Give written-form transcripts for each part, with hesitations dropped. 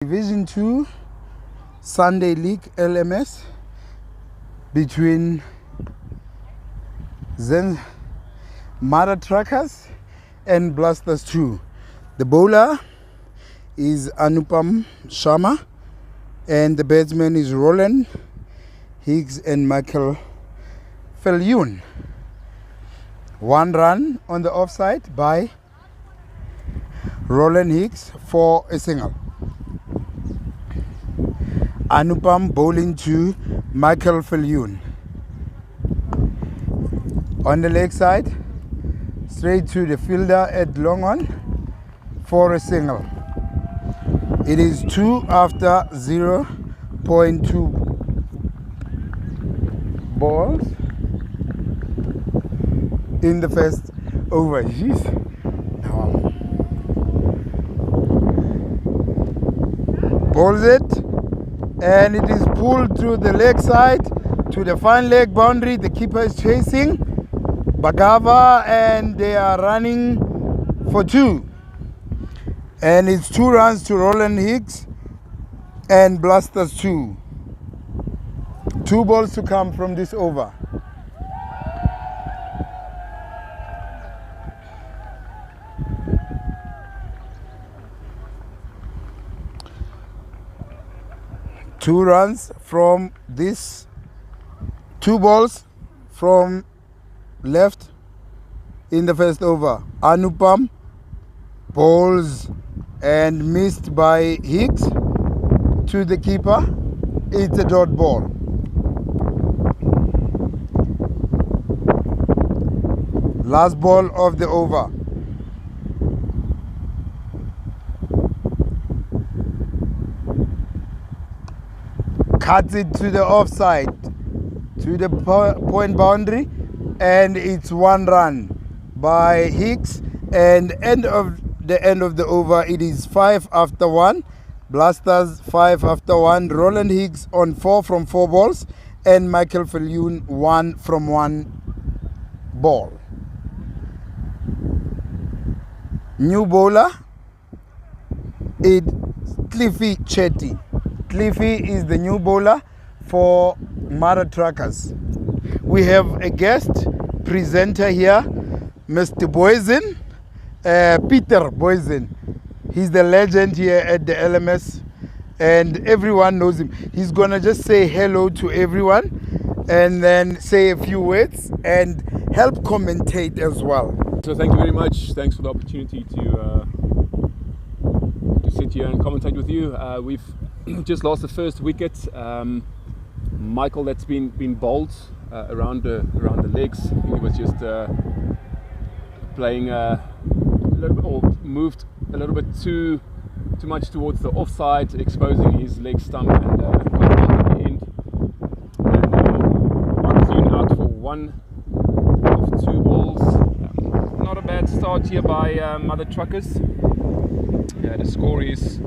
Division 2 Sunday League LMS between Mother Truckers and Blasters 2. The bowler is Anupam Sharma and the batsman is Roland Higgs and Michael Falyun. 1 run on the offside by Roland Higgs for a single. Anupam bowling to Michael Falyun. On the leg side, straight to the fielder at long on for a single. It is 2 after 0.2 balls in the first over. Jeez. Bowls it. And it is pulled to the leg side, to the fine leg boundary. The keeper is chasing Bagava and they are running for 2. And it's 2 runs to Roland Higgs and Blasters 2. 2 balls to come from this over. Two runs from this, 2 balls from left in the first over. Anupam bowls and missed by Higgs to the keeper. It's a dot ball. Last ball of the over. Cuts it to the offside, to the point boundary, and it's 1 run by Higgs. And end of the over, it is 5 after 1. Blasters 5 after 1. Roland Higgs on 4 from 4 balls, and Michael Falyun 1 from 1 ball. New bowler, it's Cliffy Chetty. Cliffy is the new bowler for Mother Truckers. We have a guest presenter here, Mr. Boysen, Peter Boysen. He's the legend here at the LMS and everyone knows him. He's gonna just say hello to everyone and then say a few words and help commentate as well. So thank you very much. Thanks for the opportunity to sit here and commentate with you. We've just lost the first wicket. Michael, that's been bowled around the legs. I think he was just playing a little bit, or moved a little bit too much towards the offside, exposing his leg stump and got out at the end. And Michael's out for 1 of 2 balls. Not a bad start here by Mother Truckers. The score is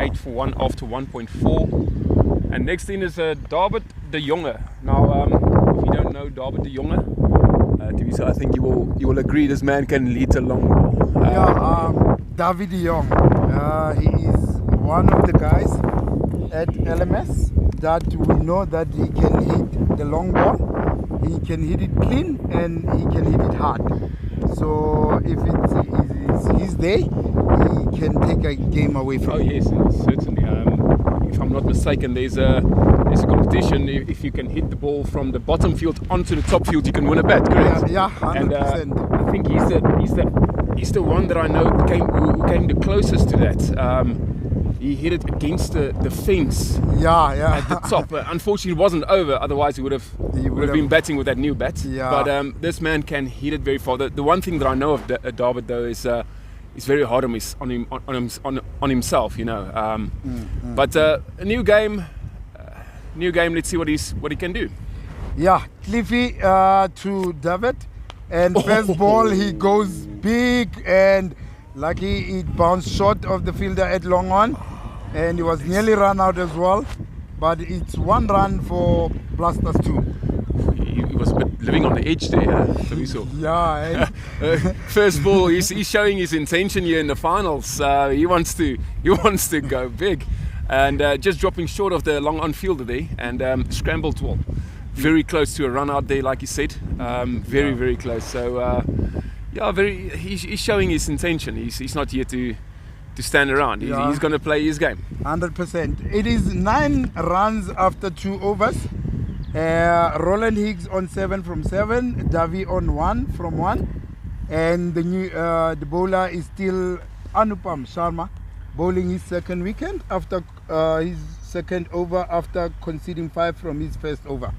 8 for 1 after 1.4. And next in is David de Jonge. Now, if you don't know David de Jonge, Tibisa, I think you will agree this man can lead a long ball. David de Jonge. He is one of the guys at LMS that we know that he can hit the long ball. He can hit it clean and he can hit it hard. So if it's his day, he can take a game away from him. Yes, certainly. If I'm not mistaken, there's a competition. If you can hit the ball from the bottom field onto the top field, you can win a bet. Correct? Yeah, 100%. And I think he's the one that I know who came the closest to that. He hit it against the fence. At the top. Unfortunately, it wasn't over. Otherwise, he would have been batting with that new bat. Yeah. But this man can hit it very far. The one thing that I know of David though is he's very hard on himself. You know. But a new game. Let's see what he can do. Yeah, Cliffy to David, and first ball he goes big and lucky it bounced short of the fielder at long on, and he was nearly run out as well. But it's 1 run for Blasters 2. He was a bit living on the edge there, Tabiso. Yeah, First ball, he's showing his intention here in the finals. He wants to go big, and just dropping short of the long on fielder there, and scrambled well. Very close to a run out there, like you said. Very close. So he's showing his intention. He's not here to stand around. He's going to play his game. 100%. It is 9 runs after 2 overs. Roland Higgs on 7 from 7, Davi on 1 from 1, and the bowler is still Anupam Sharma, bowling his second weekend after his second over after conceding 5 from his first over.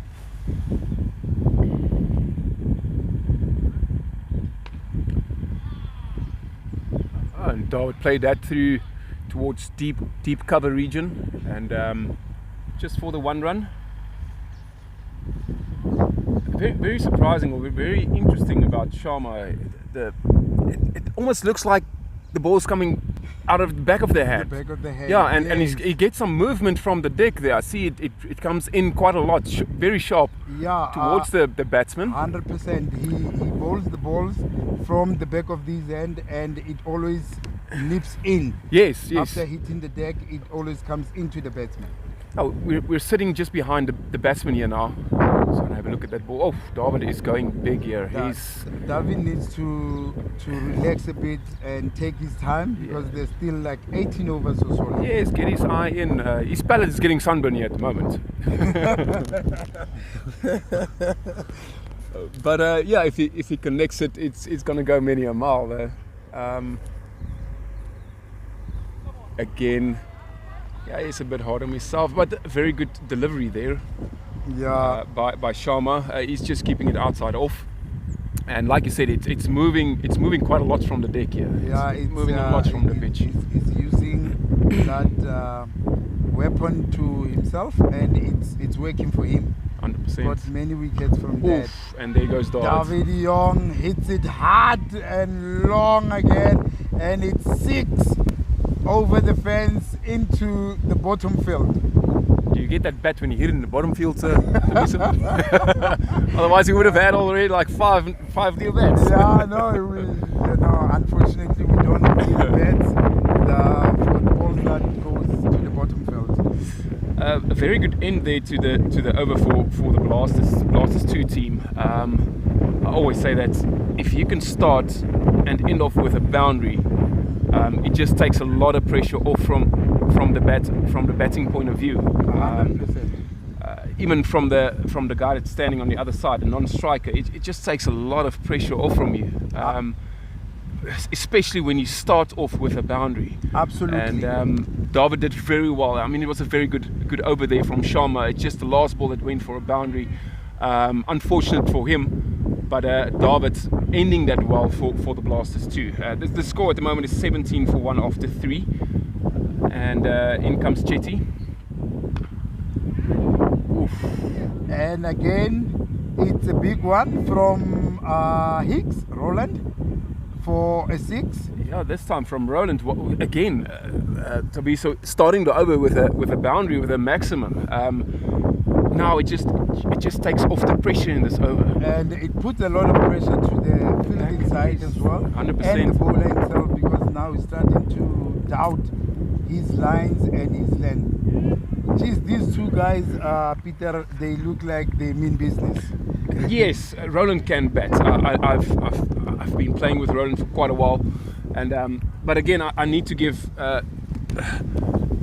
And David played that through towards deep cover region, and just for the 1 run. Very surprising, or very interesting about Sharma. It almost looks like the ball's coming out of the back of the head. Yeah, and he gets some movement from the deck there. I see it comes in quite a lot, very sharp, towards the batsman. 100%. He bowls the balls from the back of his hand, and it always nips in. Yes. After hitting the deck, it always comes into the batsman. Oh, we're sitting just behind the batsman here now. So have a look at that ball. Oh, David is going big here. David needs to relax a bit and take his time, because there's still like 18 overs or so. Yes, get his eye in. His palate is getting sunburn here at the moment. But if he connects it, it's going to go many a mile there. Again. Yeah, he's a bit hard on himself, but very good delivery there. Yeah. By Sharma, he's just keeping it outside off, and like you said, it's moving quite a lot from the deck here. Yeah, it's moving a lot from the pitch. He's using that weapon to himself, and it's working for him. 100%. Got many wickets from that. And there goes David Young hits it hard and long again, and it's 6 over the fence into the bottom field. Do you get that bat when you hit it in the bottom field, sir? Otherwise, he would have had already like five new bats. Yeah, no, unfortunately, we don't need bats for the balls that goes to the bottom field. A very good end there to the over for the Blasters 2 team. I always say that if you can start and end off with a boundary, it just takes a lot of pressure off from the batting point of view. Even from the guy that's standing on the other side, the non-striker, it just takes a lot of pressure off from you, especially when you start off with a boundary. Absolutely. And David did very well. I mean, it was a very good over there from Sharma. It's just the last ball that went for a boundary. Unfortunate for him. But David ending that well for the Blasters too. The score at the moment is 17 for 1 after 3. And in comes Chetty. Oof. And again, it's a big one from Higgs, Roland, for a 6. Yeah, this time from Roland. Again, Tabiso starting the over with a boundary, with a maximum. Now it just takes off the pressure in this over, and it puts a lot of pressure to the fielding side as well, 100%. and the bowler himself, because now he's starting to doubt his lines and his length. Geez, these 2 guys, Peter, they look like they mean business. Yes, Roland can bat. I've been playing with Roland for quite a while, and but again, I need to give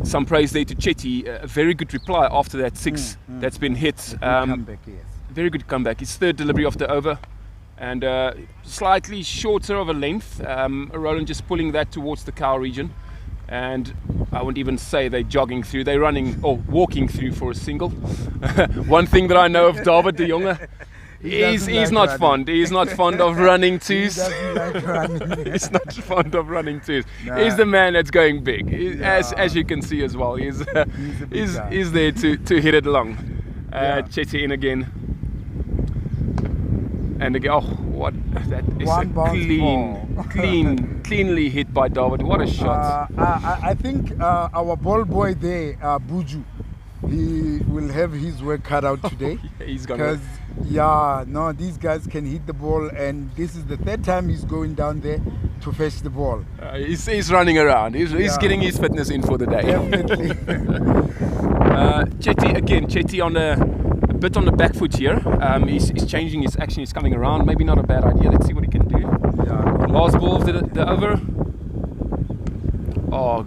some praise there to Chetty. A very good reply after that 6 that's been hit. Comeback, yes. Very good comeback. His 3rd delivery of the over, and slightly shorter of a length. Roland just pulling that towards the cow region, and I wouldn't even say they're jogging through. They're running or walking through for a single. One thing that I know of David de Jonge, he's not fond. He's not fond of running twos. He's not fond of running twos. Nah. He's the man that's going big, as you can see as well. He's there to hit it long. Chetty in again. And again, what that is a cleanly hit by David. What a shot! I think our ball boy there, Buju, he will have his work cut out today. He's gonna. Because these guys can hit the ball, and this is the third time he's going down there to fetch the ball. He's running around. He's getting his fitness in for the day. Definitely. Chetty on a bit on the back foot here. He's changing his action. He's coming around. Maybe not a bad idea. Let's see what he can do. Yeah. Last ball of the over. Oh,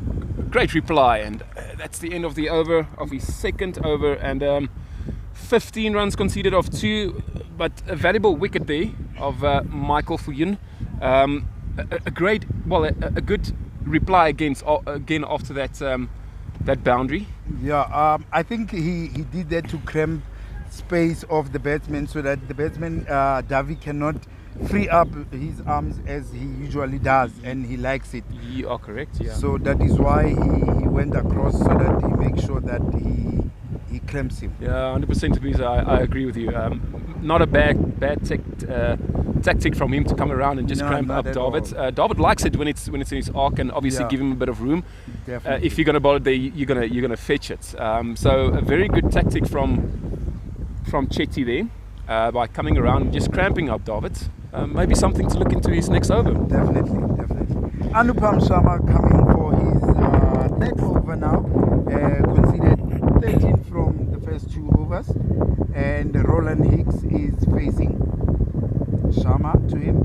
great reply, and that's the end of the over, of his second over, and 15 runs conceded of 2, but a valuable wicket there of Michael Fuyun. A good reply again after that boundary. Yeah, I think he did that to cramp space of the batsman so that the batsman Davi cannot free up his arms as he usually does, and he likes it. You are correct, yeah. So that is why he went across, so that he makes sure that he clamps him. Yeah, 100% Teresa, I agree with you. Not a bad tactic from him to come around and just cramp up David. David likes it when it's in his arc, and obviously give him a bit of room. If you're going to bowl it there, you're gonna fetch it. So a very good tactic from Chetty there by coming around and just cramping up David. Maybe something to look into his next over. Definitely. Anupam Sharma coming for his third over now. Conceded 13 from the first 2 overs, and Roland Hicks is facing Sharma to him.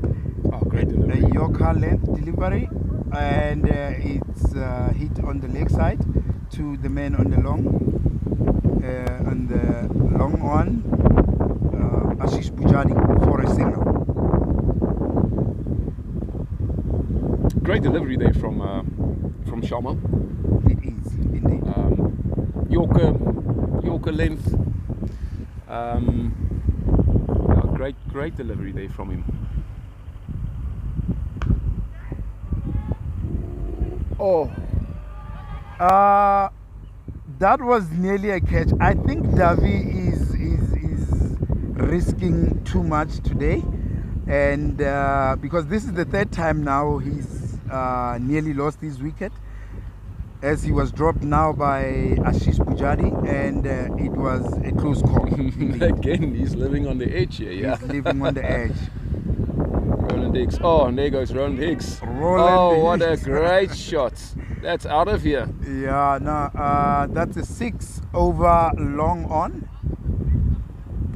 Oh, great delivery. A Yorker length delivery, and it's hit on the leg side to the man on the long on Ashish Pujari for a single. Great delivery there from Sharma. It is indeed. Yorker length. Great delivery there from him. Oh, that was nearly a catch. I think Davi is risking too much today, and because this is the third time now he's nearly lost his wicket, as he was dropped now by Ashish Pujari, and it was a close call. Again, he's living on the edge here. Yeah, he's living on the edge. Roland Hicks. Oh, and there goes Roland Hicks. What a great shot. That's out of here. Yeah, no, that's a 6 over long on.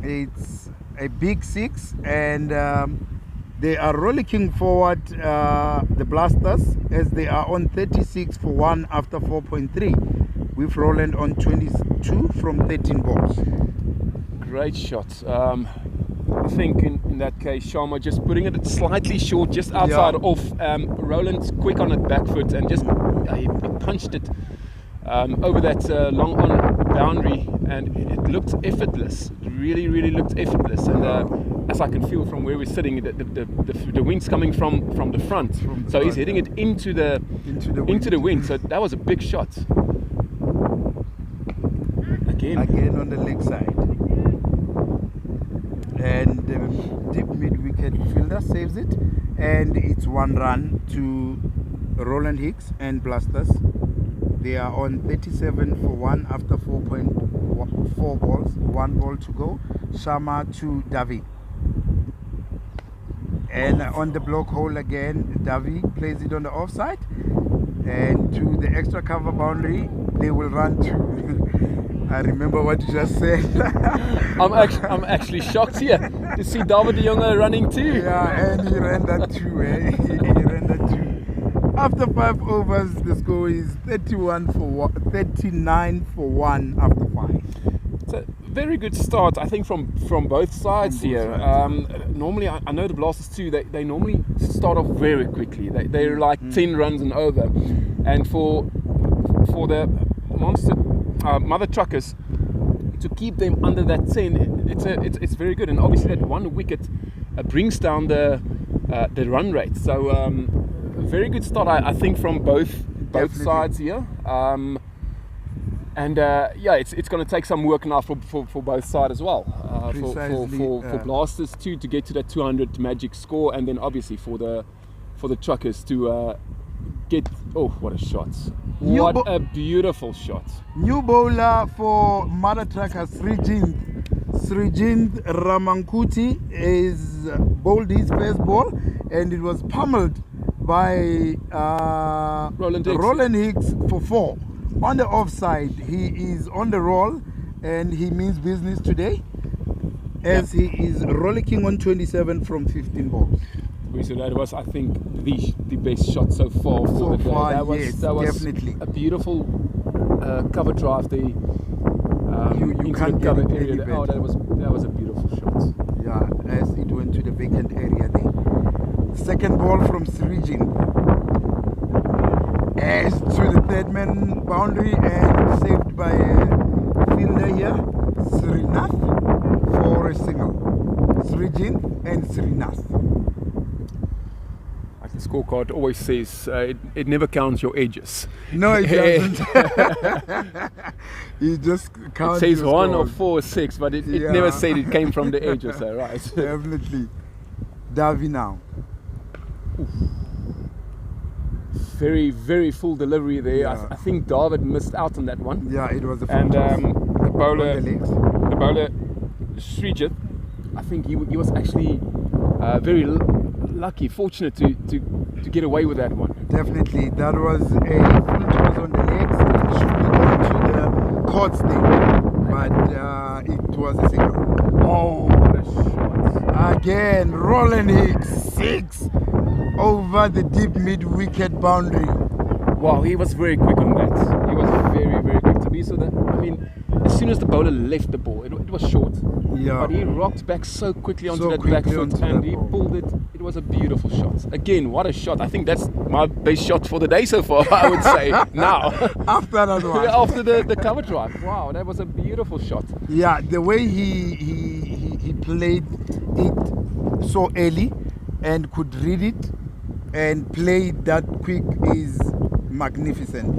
It's a big 6, and they are rollicking forward, the Blasters, as they are on 36 for 1 after 4.3, with Roland on 22 from 13 balls. Great shot. I think in that case, Sharma just putting it slightly short, just outside off. Roland's quick on it back foot, and just he punched it over that long on boundary, and it looked effortless. It really looked effortless. And as I can feel from where we're sitting, the wind's coming from the front, so he's hitting it into the wind. So that was a big shot. Again on the leg side. And the deep mid-wicket fielder saves it, and it's 1 run to Roland Hicks and Blasters. They are on 37 for 1 after 4 balls, 1 ball to go. Sharma to Davi, and on the block hole again, Davi plays it on the offside, and to the extra cover boundary they will run to. I remember what you just said. I'm actually shocked here to see David de Jonge running too. Yeah, and he ran that too. He ran that too. After 5 overs, the score is 39 for 1 after 5. It's a very good start, I think, from both sides here. Normally, I know the Blasters too. They normally start off very quickly. They're like 10 runs and over, and for the monster. Mother Truckers, to keep them under that 10, it's very good, and obviously that 1 wicket brings down the run rate. So a very good start, I think, from both sides here. It's going to take some work now for both sides as well. For Blasters too, to get to that 200 magic score, and then obviously for the Truckers to get Oh, what a shot. New What bo- a beautiful shot. New bowler for Mother Truckers, Srijint Ramankuti is bowled his first ball, and it was pummeled by Roland Hicks for 4. On the offside, he is on the roll, and he means business today, as he is rollicking on 27 from 15 balls. So that was, I think, the best shot so far for the day. That was, yes, that was definitely. a beautiful cover drive there. You into can't the get cover it area. any There. Oh, better. that was a beautiful shot. Yeah, as it went to the vacant area there. Second ball from Srijin. As to the third man boundary and saved by a fielder here, Srinath, for a single. Srijin and Srinath. Like the scorecard always says, it never counts your edges. No, it doesn't. It just counts. It says your 1 or scores. 4 or 6, but it Yeah. never said it came from the edges, though, right? Definitely. Davi now. Very, very full delivery there. Yeah. I think David missed out on that one. Yeah, it was a full And toss. the bowler, On the legs. the bowler Srijit, I think he was actually very lucky, fortunate to get away with that one. Definitely, that was a full toss on the legs. It should be gone to the courts there, but it was a single. Oh, what a shot! Again, Roland Hicks, 6 over the deep mid-wicket boundary. Wow, he was very quick on that. He was very, very quick to be so that. I mean, as soon as the bowler left the ball, it was short. Yeah. But he rocked back so quickly onto So that back quickly foot onto and that he ball. pulled it. It was a beautiful shot. Again, what a shot. I think that's my best shot for the day so far, I would say. Now. After that one. After the cover drive. Wow, that was a beautiful shot. Yeah, the way he played it so early and could read it and play it that quick is magnificent.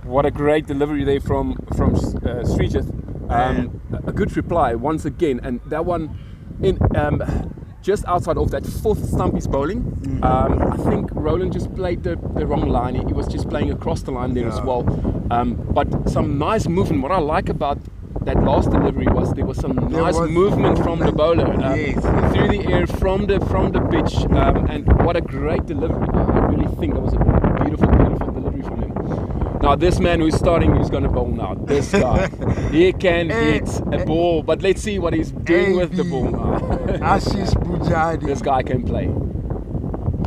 What a great delivery there from Srijit. A good reply once again, and that one in just outside of that fourth stump he's bowling. I think Roland just played the wrong line. He was just playing across the line there as well. But some nice movement. What I like about that last delivery was there was some nice movement from the bowler through the air from the pitch, and what a great delivery. I really think that was a beautiful delivery from him. Now this man who's starting, who's going to bowl now, this guy, he can hit a ball, but let's see what he's doing with the ball now. Ashish Pujari. This guy can play.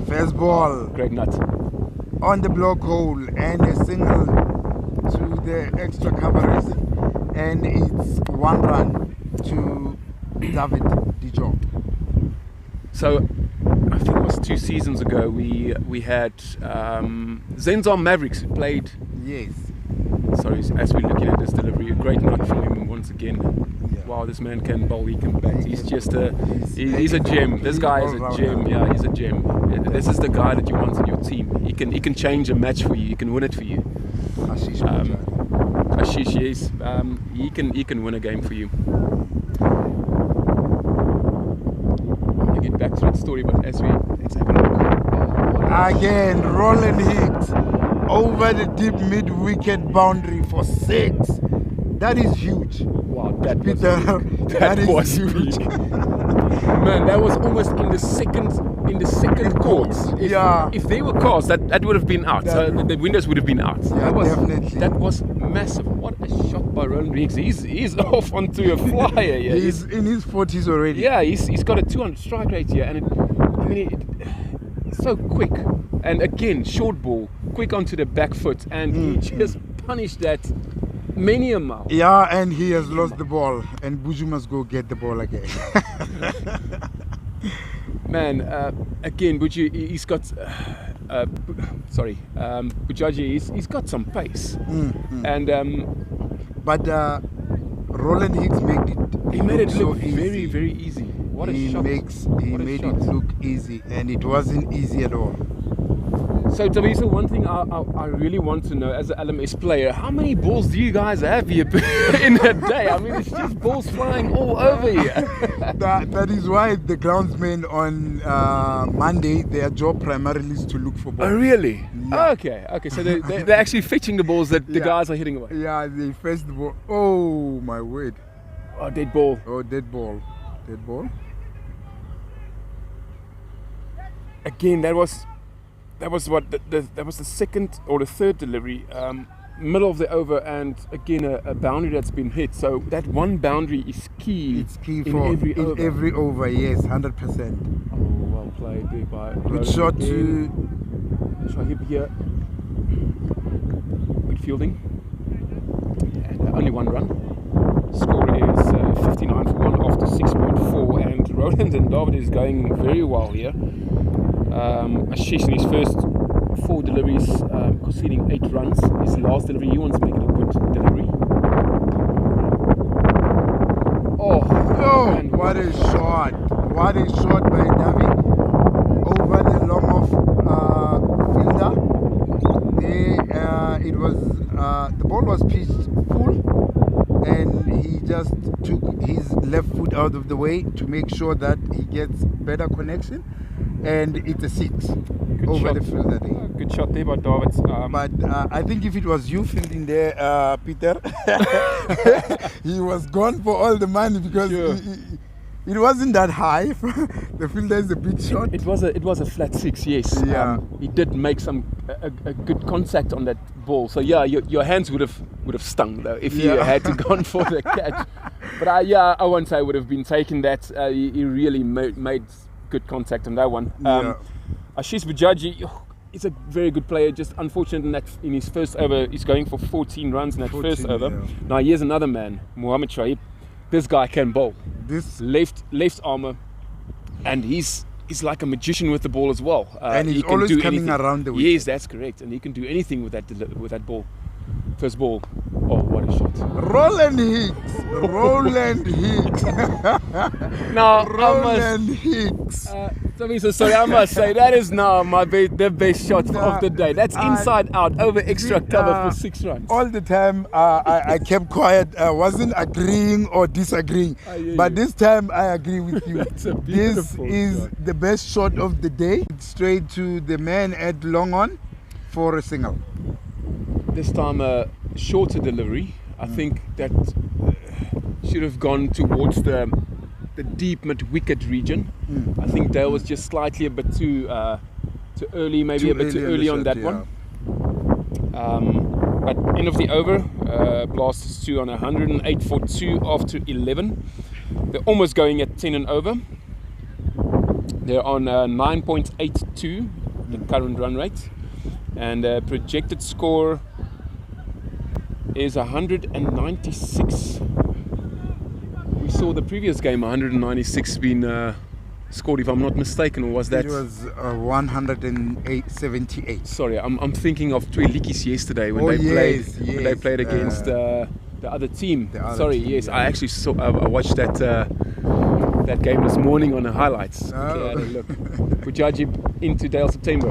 First ball Great nut. on the block hole and a single to the extra coverage, and it's 1 run to David Dijon. So I think it was 2 seasons ago we had Zenzon Mavericks who played. Yes. Sorry, as we're looking at this delivery, a great nut from him once again. Yeah. Wow, this man can bowl, he can bat. He's just he's a he's gem. This guy is a all-rounder. gem. Yeah, he's a gem. This is the guy that you want in your team. He can change a match for you. He can win it for you. Ashish Pujari. Ashish, yes, he can win a game for you. I'm gonna get back to that story, but let's have a look. Again, Roland Hicks over the deep mid-wicket boundary for 6. That is huge. Wow, that was Peter, big. that is was huge. big. Man, that was almost in the second court. If they were cars, that would have been out. The windows would have been out. Yeah, definitely. That was massive. What a shot by Roland Hicks. He's off onto a flyer. Yeah, He's in his 40s already. yeah, he's got a 200 strike rate here, and it's so quick. And again, short ball, quick onto the back foot, and he just punished that many a mile. Yeah, and he has lost the ball, and Buju must go get the ball again. Man, again, Buju, he's got. Bujaji, he's got some pace, and But Roland Hicks made it. he made it so look easy. very, very easy. What a He shot! made What a it shot. look easy, and it wasn't easy at all. So Tabiso, one thing I really want to know as an LMS player, how many balls do you guys have here in a day? I mean, it's just balls flying all over here. That is why the groundsmen on Monday, their job primarily is to look for balls. Oh, really? Yeah. Okay, so they're actually fetching the balls that the guys are hitting away. Yeah, they fetch the ball. Oh, my word. Oh, dead ball. Oh, dead ball. Dead ball. Again, that was what that was the second or the third delivery, middle of the over, and again a boundary that's been hit. So that one boundary is key. It's key in for every over. every over. Yes, 100%. Oh, well played there by Good Roland shot again. to. Shahib here. Good fielding. And only one run. Score is 59 for 1 after 6.4, and Roland and David is going very well here. Ashish in his first 4 deliveries, conceding 8 runs. His last delivery, he wants to make it a good delivery. Oh, and what a shot! What a shot by Davi over the long off fielder. It was the ball was pitched full, and he just took his left foot out of the way to make sure that he gets better connection, and it's a 6 Good over shot. the fielder there. Good shot there by David. But I think if it was you fielding there, Peter, he was gone for all the money because Sure. it wasn't that high. The fielder is a big shot. It was a flat 6, yes. Yeah. He did make a good contact on that ball. So yeah, your hands would have stung though if you Yeah. had to gone for the catch. But I won't say I would have been taking that. He really made good contact on that one. Yeah. Ashish Bujaji is a very good player. Just unfortunate in his first over, he's going for 14 runs in that 14, first over. yeah. Now here's another man, Mohammed Shahib. This guy can bowl. This Left armour, and he's like a magician with the ball as well. and he's he can always do coming anything. around the wicket. Yes, that's correct, and he can do anything with that ball. First ball. Oh, what a shot! Roland Hicks. Roland Hicks. Now Roland Hicks. sorry, I must say that is now the best shot of the day. That's I- inside out over extra cover for 6 runs. All the time I kept quiet. I wasn't agreeing or disagreeing. I hear But you. this time I agree with you. That's a This beautiful is shot. the best shot of the day. Straight to the man at long on for a single. This time a shorter delivery. I think that should have gone towards the deep mid wicket region. I think Dale was just slightly a bit too early, maybe a bit too early on that one. But end of the over, Blasters 2 on 108 for 2 after 11. They're almost going at 10 and over. They're on 9.82, the current run rate, and projected score is 196. We saw the previous game 196 being scored, if I'm not mistaken, or was that? It was 178. Sorry, I'm thinking of Tweelikis yesterday when Oh, they played yes, when they yes, played against the other team. the other Sorry, team, yes, yeah. I actually saw. I watched that game this morning on the highlights. Oh. Okay, I had a look. Bujaji into Dale September,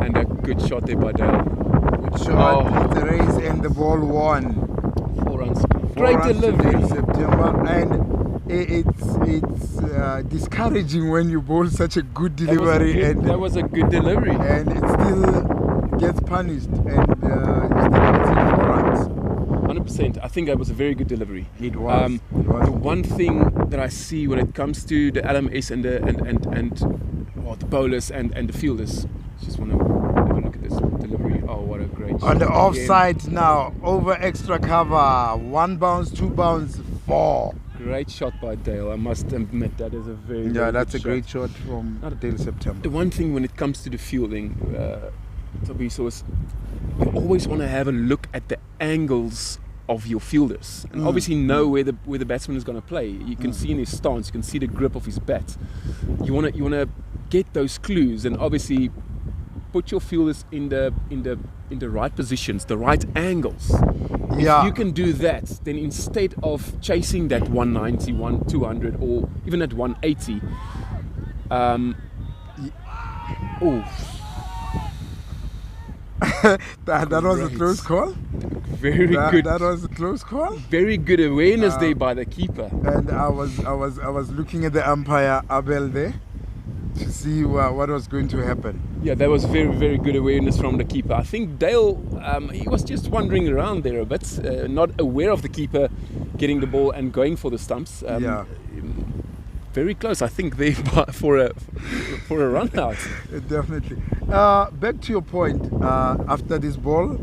and a good shot there by Dale. Good shot, Oh. it's a race and the ball won. 4 runs. 4 Great runs today in delivery. September, and it's discouraging when you bowl such a good delivery That was a good delivery. and it still gets punished and you still concede 4 runs. 100%. I think that was a very good delivery. It was. It was. The one thing that I see when it comes to the LMS and the bowlers and the fielders, just want to have a look at this delivery. Oh, what a great shot. On the again. offside now, over extra cover, 1 bounce, 2 bounce, 4. Great shot by Dale. I must admit that is a very Yeah, very that's a good great shot from Dale September. The one thing when it comes to the fielding, Tabiso, is you always want to have a look at the angles of your fielders and obviously know where the batsman is going to play. You can see in his stance, you can see the grip of his bat. You want to get those clues and obviously put your fielders in the right positions, the right angles. Yeah. If you can do that, then instead of chasing that 190, 200 or even at 180, that was a Great. close call. Very good. That was a close call. Very good awareness there by the keeper. And I was looking at the umpire Abel there to see what was going to happen. Yeah, that was very, very good awareness from the keeper. I think Dale, he was just wandering around there a bit, not aware of the keeper getting the ball and going for the stumps. Very close, I think, there for a run out. Definitely. Back to your point. After this ball,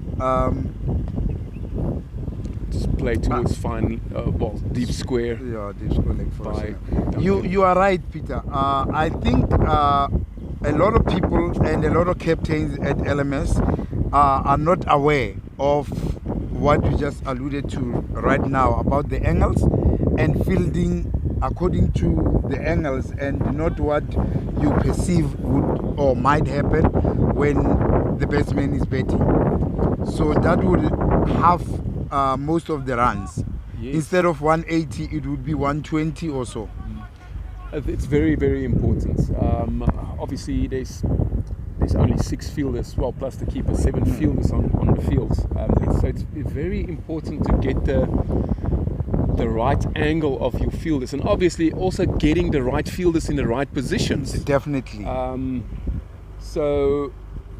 Just play towards deep square. Yeah, deep square leg for us. By You are right, Peter. I think a lot of people and a lot of captains at LMS are not aware of what we just alluded to right now about the angles and fielding according to the angles and not what you perceive would or might happen when the batsman is batting. So that would have most of the runs. Yes. Instead of 180, it would be 120 or so. It's very, very important. Obviously, there's only 6 fielders, well, plus the keeper, 7 fielders on the field. So it's very important to get the right angle of your fielders, and obviously also getting the right fielders in the right positions. Definitely.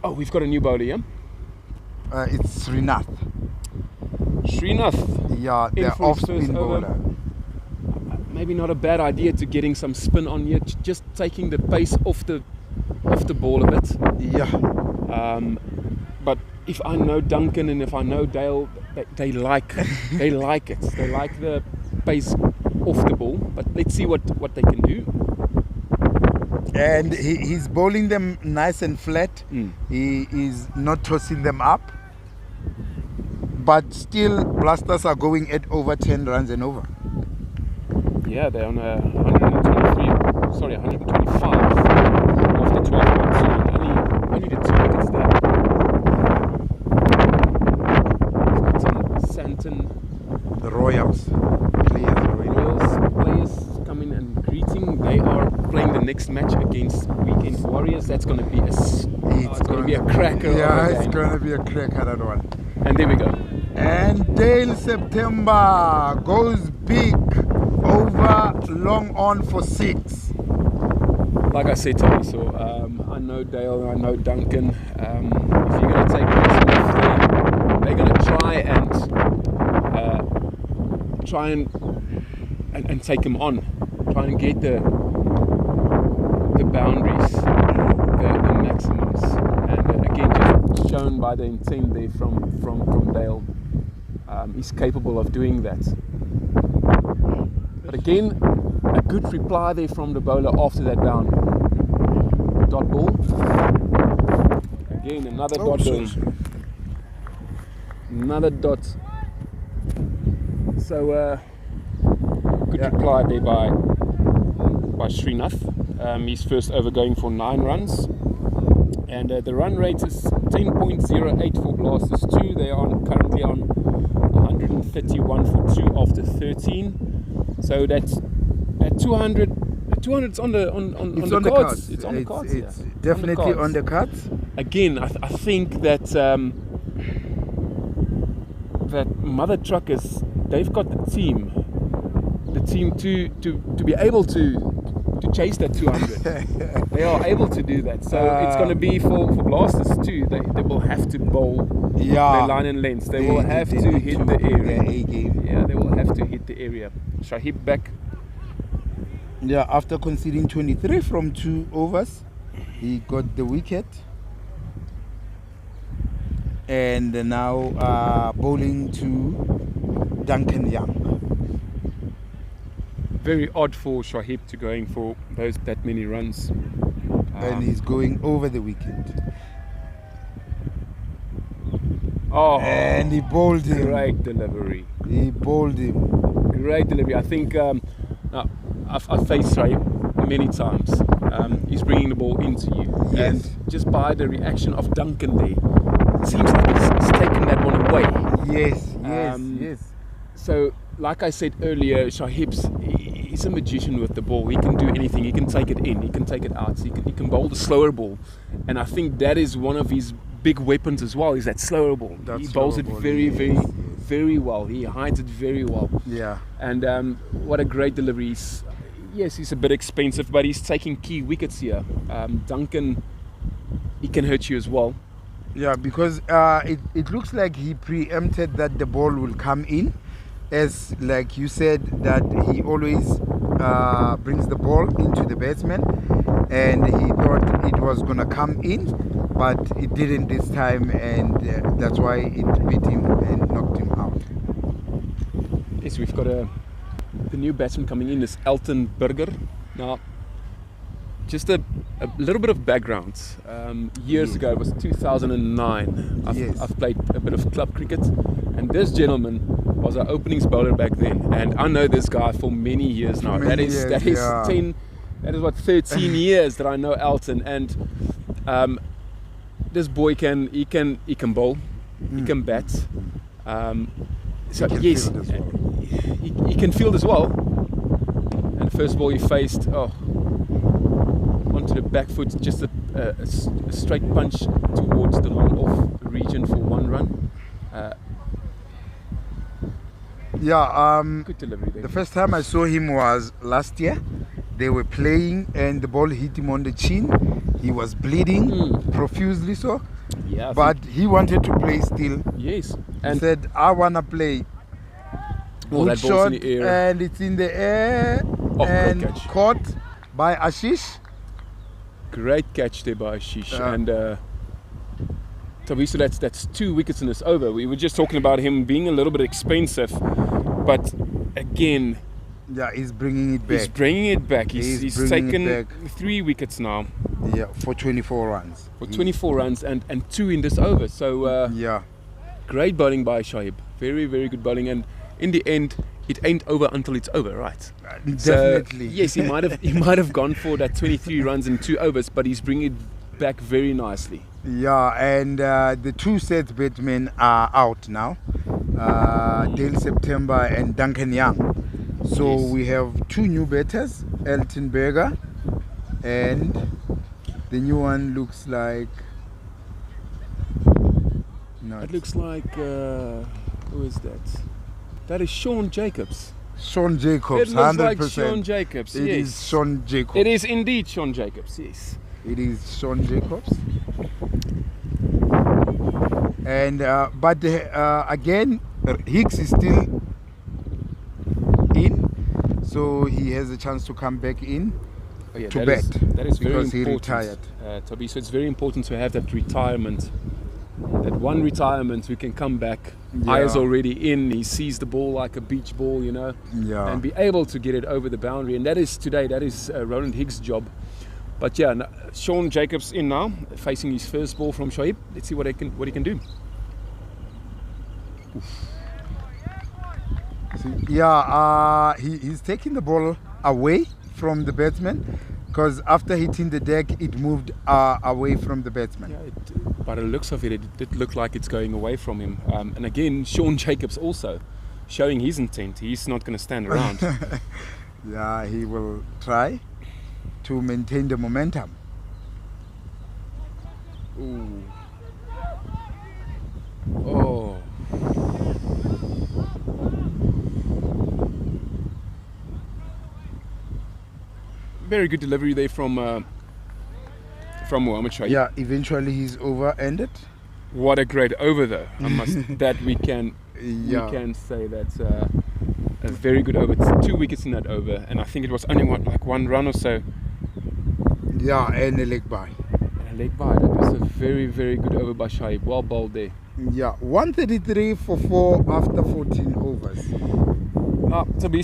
We've got a new bowler here. It's Srinath. Srinath. Yeah, in the for his off-spin first over. bowler. Maybe not a bad idea to getting some spin on here, just taking the pace off the ball a bit. Yeah. But if I know Duncan and if I know Dale, they like it. They like the pace off the ball. But let's see what they can do. And he's bowling them nice and flat. He is not tossing them up. But still, Blasters are going at over 10 runs and over. Yeah, they're on 125 after 12 months. So only the 2 wickets there. He's got some Sandton The Royals players coming and greeting. They are playing the next match against Weekend Warriors. That's going to be it's going to be a cracker. Yeah, it's going to be a cracker, that one. And there we go. And Dale September goes big over long on for 6. Like I said, Tommy, so I know Dale and I know Duncan. If you're going to take pressure off there, they're going to try and take him on. Try and get the boundaries, the maximums. And again, just shown by the intent there from Dale. He's capable of doing that. But again, a good reply there from the bowler after that down. Dot ball. Again, another dot ball. Another dot. So, good reply there by Srinath. His first over going for 9 runs. And the run rate is 10.08 for Blasters 2. They are currently on 131 for 2 after 13. So that's 200. 200's on the cards. It's on the cards. It's definitely on the cards. Again, I think that that Mother Truckers, they've got the team to be able to chase that 200. They are able to do that. So it's going to be for Blasters too. They will have to bowl their line and lengths. They will have to hit the area. Yeah, they will have to hit the area. Shahib back. Yeah, after conceding 23 from 2 overs, he got the wicket. And now bowling to Duncan Young. Very odd for Shahib to going for that many runs. And he's going over the wicket. And he bowled him. Great delivery. He bowled him. Great delivery. I think I've faced Shahib many times. He's bringing the ball into you. Yes. And just by the reaction of Duncan there, it seems like he's taken that one away. Yes. So, like I said earlier, Shahib's he's a magician with the ball. He can do anything. He can take it in. He can take it out. He can bowl the slower ball. And I think that is one of his big weapons as well is that slower ball. He bowls it very well. He hides it very well. Yeah. And what a great delivery. Yes, he's a bit expensive, but he's taking key wickets here. Duncan, he can hurt you as well. Yeah, because it looks like he preempted that the ball will come in, as like you said that he always brings the ball into the batsman, and he thought it was gonna come in, but it didn't this time, and that's why it beat him and knocked him out. Yes, we've got the new batsman coming in is Elton Burger. Now, just a little bit of background. Years ago, it was 2009. I've played a bit of club cricket, and this gentleman was our openings bowler back then. And I know this guy for many years now. That is 13 years that I know Elton. And this boy can bowl, he can bat. So yes, he can field as well. And first of all, he faced onto the back foot, just a straight punch towards the long off region for 1 run. Good delivery there. The first time I saw him was last year. They were playing and the ball hit him on the chin. He was bleeding profusely, so. Yeah, but he wanted to play still. Yes. And he said, I want to play. Oh, that ball's in the air. And it's in the air. Great catch. Caught by Ashish. Great catch there by Ashish. And Tabiso, that's 2 wickets in this over. We were just talking about him being a little bit expensive, but again, yeah, he's bringing it back. He's bringing it back. He's taken 3 wickets now. Yeah, for 24 runs. For 24 runs and 2 in this over. So great bowling by Shoaib. Very, very good bowling. And in the end, it ain't over until it's over, right? Definitely. So, yes, he might have gone for that 23 runs in 2 overs, but he's bringing it back very nicely. Yeah, and the 2 sets batsmen are out now. Dale September and Duncan Young. So we have 2 new batters, Elton Berger, and the new one looks like. No, it looks like who is that? That is Sean Jacobs. Sean Jacobs, it looks 100%. Like Sean Jacobs. It is Sean Jacobs. It is indeed Sean Jacobs. Yes. It is Sean Jacobs. And but again, Hicks is still in, so he has a chance to come back in to bat. That is very because important. He retired. Toby, so it's very important to have that retirement. That one retirement, we can come back. Eyes already in. He sees the ball like a beach ball, you know, and be able to get it over the boundary. And that is today. That is Roland Higgs' job. But yeah, Sean Jacobs in now, facing his first ball from Shoaib. Let's see what he can do. Yeah, he's taking the ball away from the batsman, because after hitting the deck, it moved away from the batsman. Yeah, by the looks of it, it did look like it's going away from him. And again, Sean Jacobs also showing his intent. He's not going to stand around. Yeah, he will try to maintain the momentum. Ooh. Oh. Very good delivery there from Mohamed Shoaib. Yeah, eventually his over ended. What a great over though. We can say that's a very good over. It's 2 wickets in that over, and I think it was only one run or so. Yeah, and a leg by. That was a very, very good over by Shoaib. Well bowled there. Yeah, 133 for 4 after 14 overs.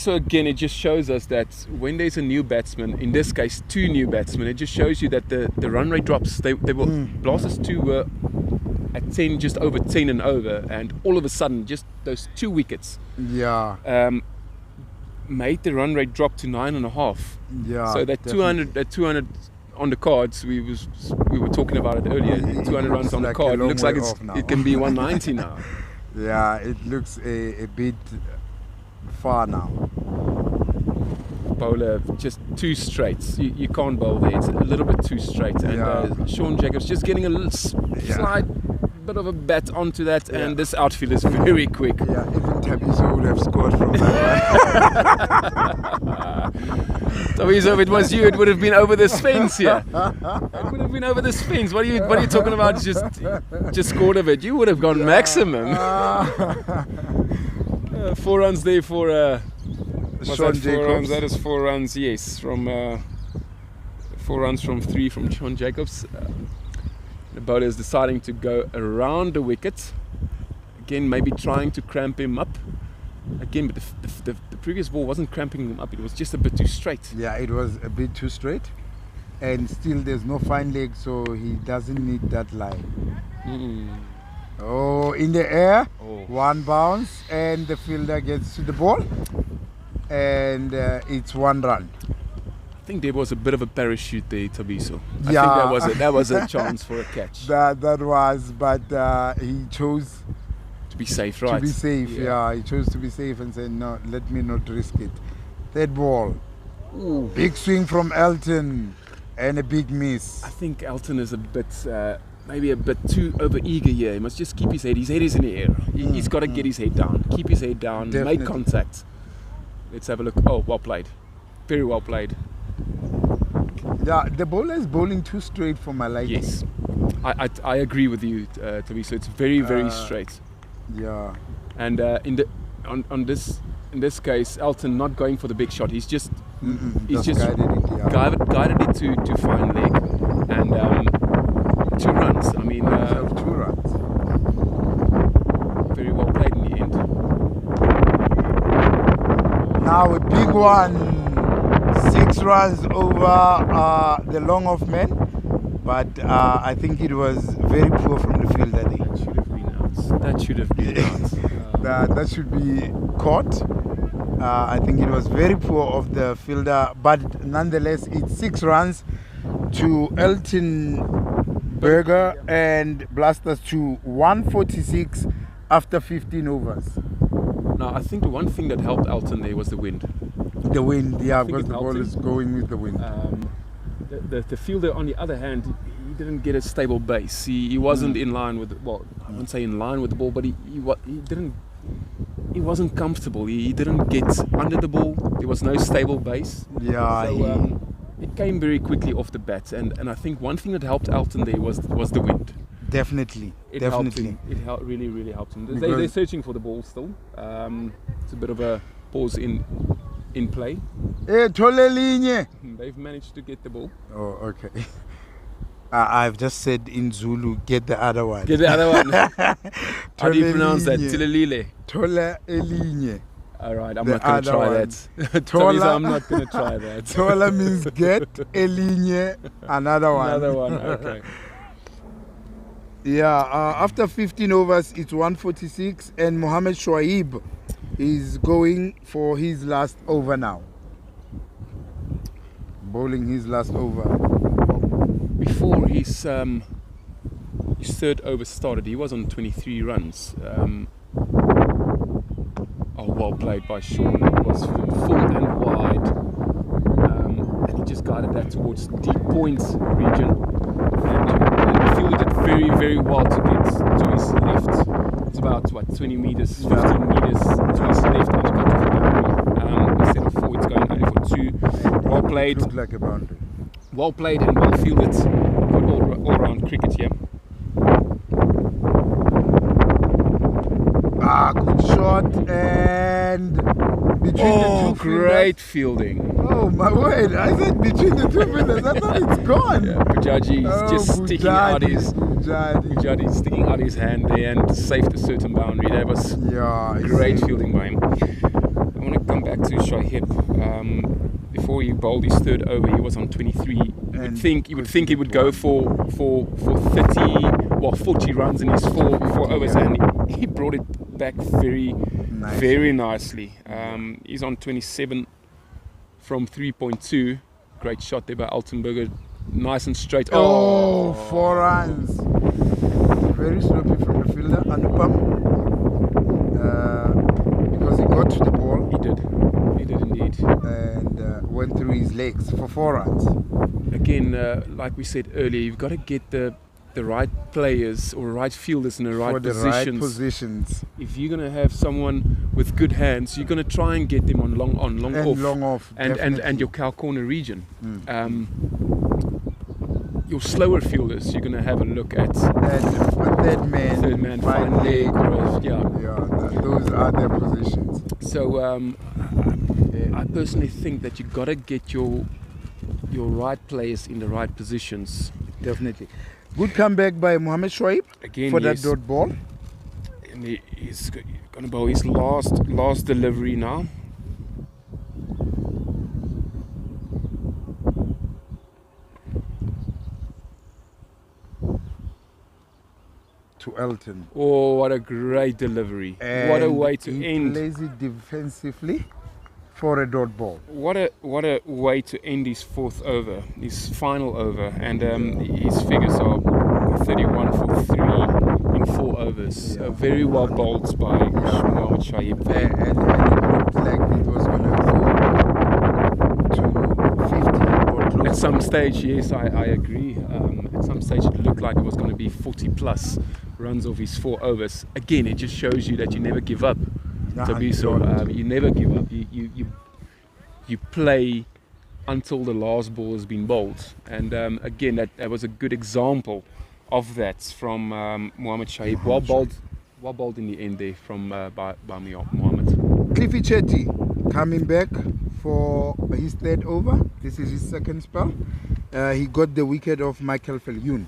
So again, it just shows us that when there's a new batsman, in this case 2 new batsmen, it just shows you that the run rate drops. They will Blasters 2 were at 10, just over 10 and over, and all of a sudden just those 2 wickets made the run rate drop to 9.5. Yeah. So that 200 on the cards, we were talking about it earlier. 200 runs on the card. It looks like it can be 190 now. Yeah, it looks a bit far now. Bowler just too straight. You can't bowl there. It's a little bit too straight. And Sean Jacobs just getting a little slight bit of a bat onto that, Yeah. and this outfield is very quick. Yeah, even Tabiso would have scored from that So if it was you, it would have been over this fence here. It would have been over this fence. What are you talking about? Just scored of it. You would have gone maximum. 4 runs there for was Sean that 4 Jacobs. runs? That is 4 runs, yes, from 4 runs from 3 from Sean Jacobs. The bowler is deciding to go around the wicket. Again, maybe trying to cramp him up. Again, but the previous ball wasn't cramping him up. It was just a bit too straight. Yeah, it was a bit too straight. And still there's no fine leg, so he doesn't need that line. Oh, in the air, Oh. 1 bounce, and the fielder gets to the ball. And it's 1 run. I think there was a bit of a parachute there, Tabiso. I Yeah. think that was a chance for a catch. That was, but he chose To be safe, right? to be safe. Yeah, he chose to be safe and said, no, let me not risk it. 3rd ball. Ooh. Big swing from Elton and a big miss. I think Elton is a bit, maybe a bit too over eager here. He must just keep his head. His head is in the air. He's got to get his head down. Keep his head down. Definitely. Make contact. Let's have a look. Oh, well played. Very well played. Yeah, the bowler is bowling too straight for my liking. Yes, I agree with you, Tabiso. It's very straight. Yeah. And in this case, Elton not going for the big shot. He's just Guided it, yeah. guided it to fine leg, and 2 runs. I mean, Himself 2 runs. very well played in the end. Now a big one. 6 runs over the long off man, but I think it was very poor from the fielder there. That should have been out. That should be caught. I think it was very poor of the fielder, but nonetheless, it's 6 runs to Elton Berger and Blasters to 146 after 15 overs. Now, I think the one thing that helped Elton there was the wind. The wind, yeah, think because it the ball helped is him. going with the wind. The fielder, on the other hand, he didn't get a stable base. He wasn't in line with, well, I wouldn't say in line with the ball, but he wasn't comfortable. He didn't get under the ball. There was no stable base. Yeah, So it came very quickly off the bat, and I think one thing that helped Elton there was the wind. definitely. It helped him. It really helped him. They're searching for the ball still. It's a bit of a pause in play. Thole linye. They've managed to get the ball. Oh, okay. I've just said in Zulu, get the other one. Get the other one. How do you pronounce that? Tolelile. Tilelile. Thole elinye. All right, I'm The not going to other try one. that. Tola. Tabiso, I'm not going to try that. Tola means get, elinye, another one. Another one, okay. Yeah, after 15 overs, it's 146, and Mohammed Shoaib is going for his last over now. Bowling his last over. Before his 3rd over started, he was on 23 runs. Well played by Sean. It was full and wide. And he just guided that towards deep point region. And the fielder did very well to get to his left. It's about 20 meters, 15 meters to his left on the cut of the boundary. Instead of 4, it's going only for 2. Well played. Looked like a boundary. Well played and well fielded. Good all-round cricket here. Good shot, and between the two Great fielding. fielders. Oh my word! I said between the two fielders. I thought it's gone. Yeah, Pujaji is just sticking out his Pujaji sticking out his hand there and saved a certain boundary. That was great fielding by him. I want to come back to Shahid. Before he bowled his 3rd over, he was on 23. You would think he would go for 40 runs in his four overs, and he brought it back very nicely. He's on 27 from 3.2. Great shot there by Altenberger. Nice and straight. 4 runs. Very sloppy from the fielder, Anupam. Because he got to the ball. He did indeed. And went through his legs for 4 runs. Again, like we said earlier, you've got to get the the right players or right fielders in the right For the positions. right positions. If you're gonna have someone with good hands, you're gonna try and get them on long And off, long off. and definitely. your cow corner region. Your slower fielders, you're gonna have a look at And third man, fine leg, or yeah. those are their positions. So I personally think that you gotta get your right players in the right positions. Definitely. Good comeback by Mohammed Shoaib Again, for that yes. dot ball. And he's gonna bowl his last delivery now. To Elton. Oh, what a great delivery! And what a way to he end! plays it defensively for a dot ball. What a way to end his fourth over, his final over, and his figures are 31 for 3 in 4 overs. Yeah. Very well bowled by Mohammed Shoaib. And it looked like it was going to go to 50 or close. At some stage, yes, I agree. At some stage, it looked like it was going to be 40 plus runs off his 4 overs. Again, it just shows you that you never give up. You never give up. You play until the last ball has been bowled. And again, that was a good example of that from Mohammed Shoaib. Well bowled in the end there from by Mohammed. Cliffy Chetty coming back for his third over. This is his second spell. He got the wicket of Michael Viljoen.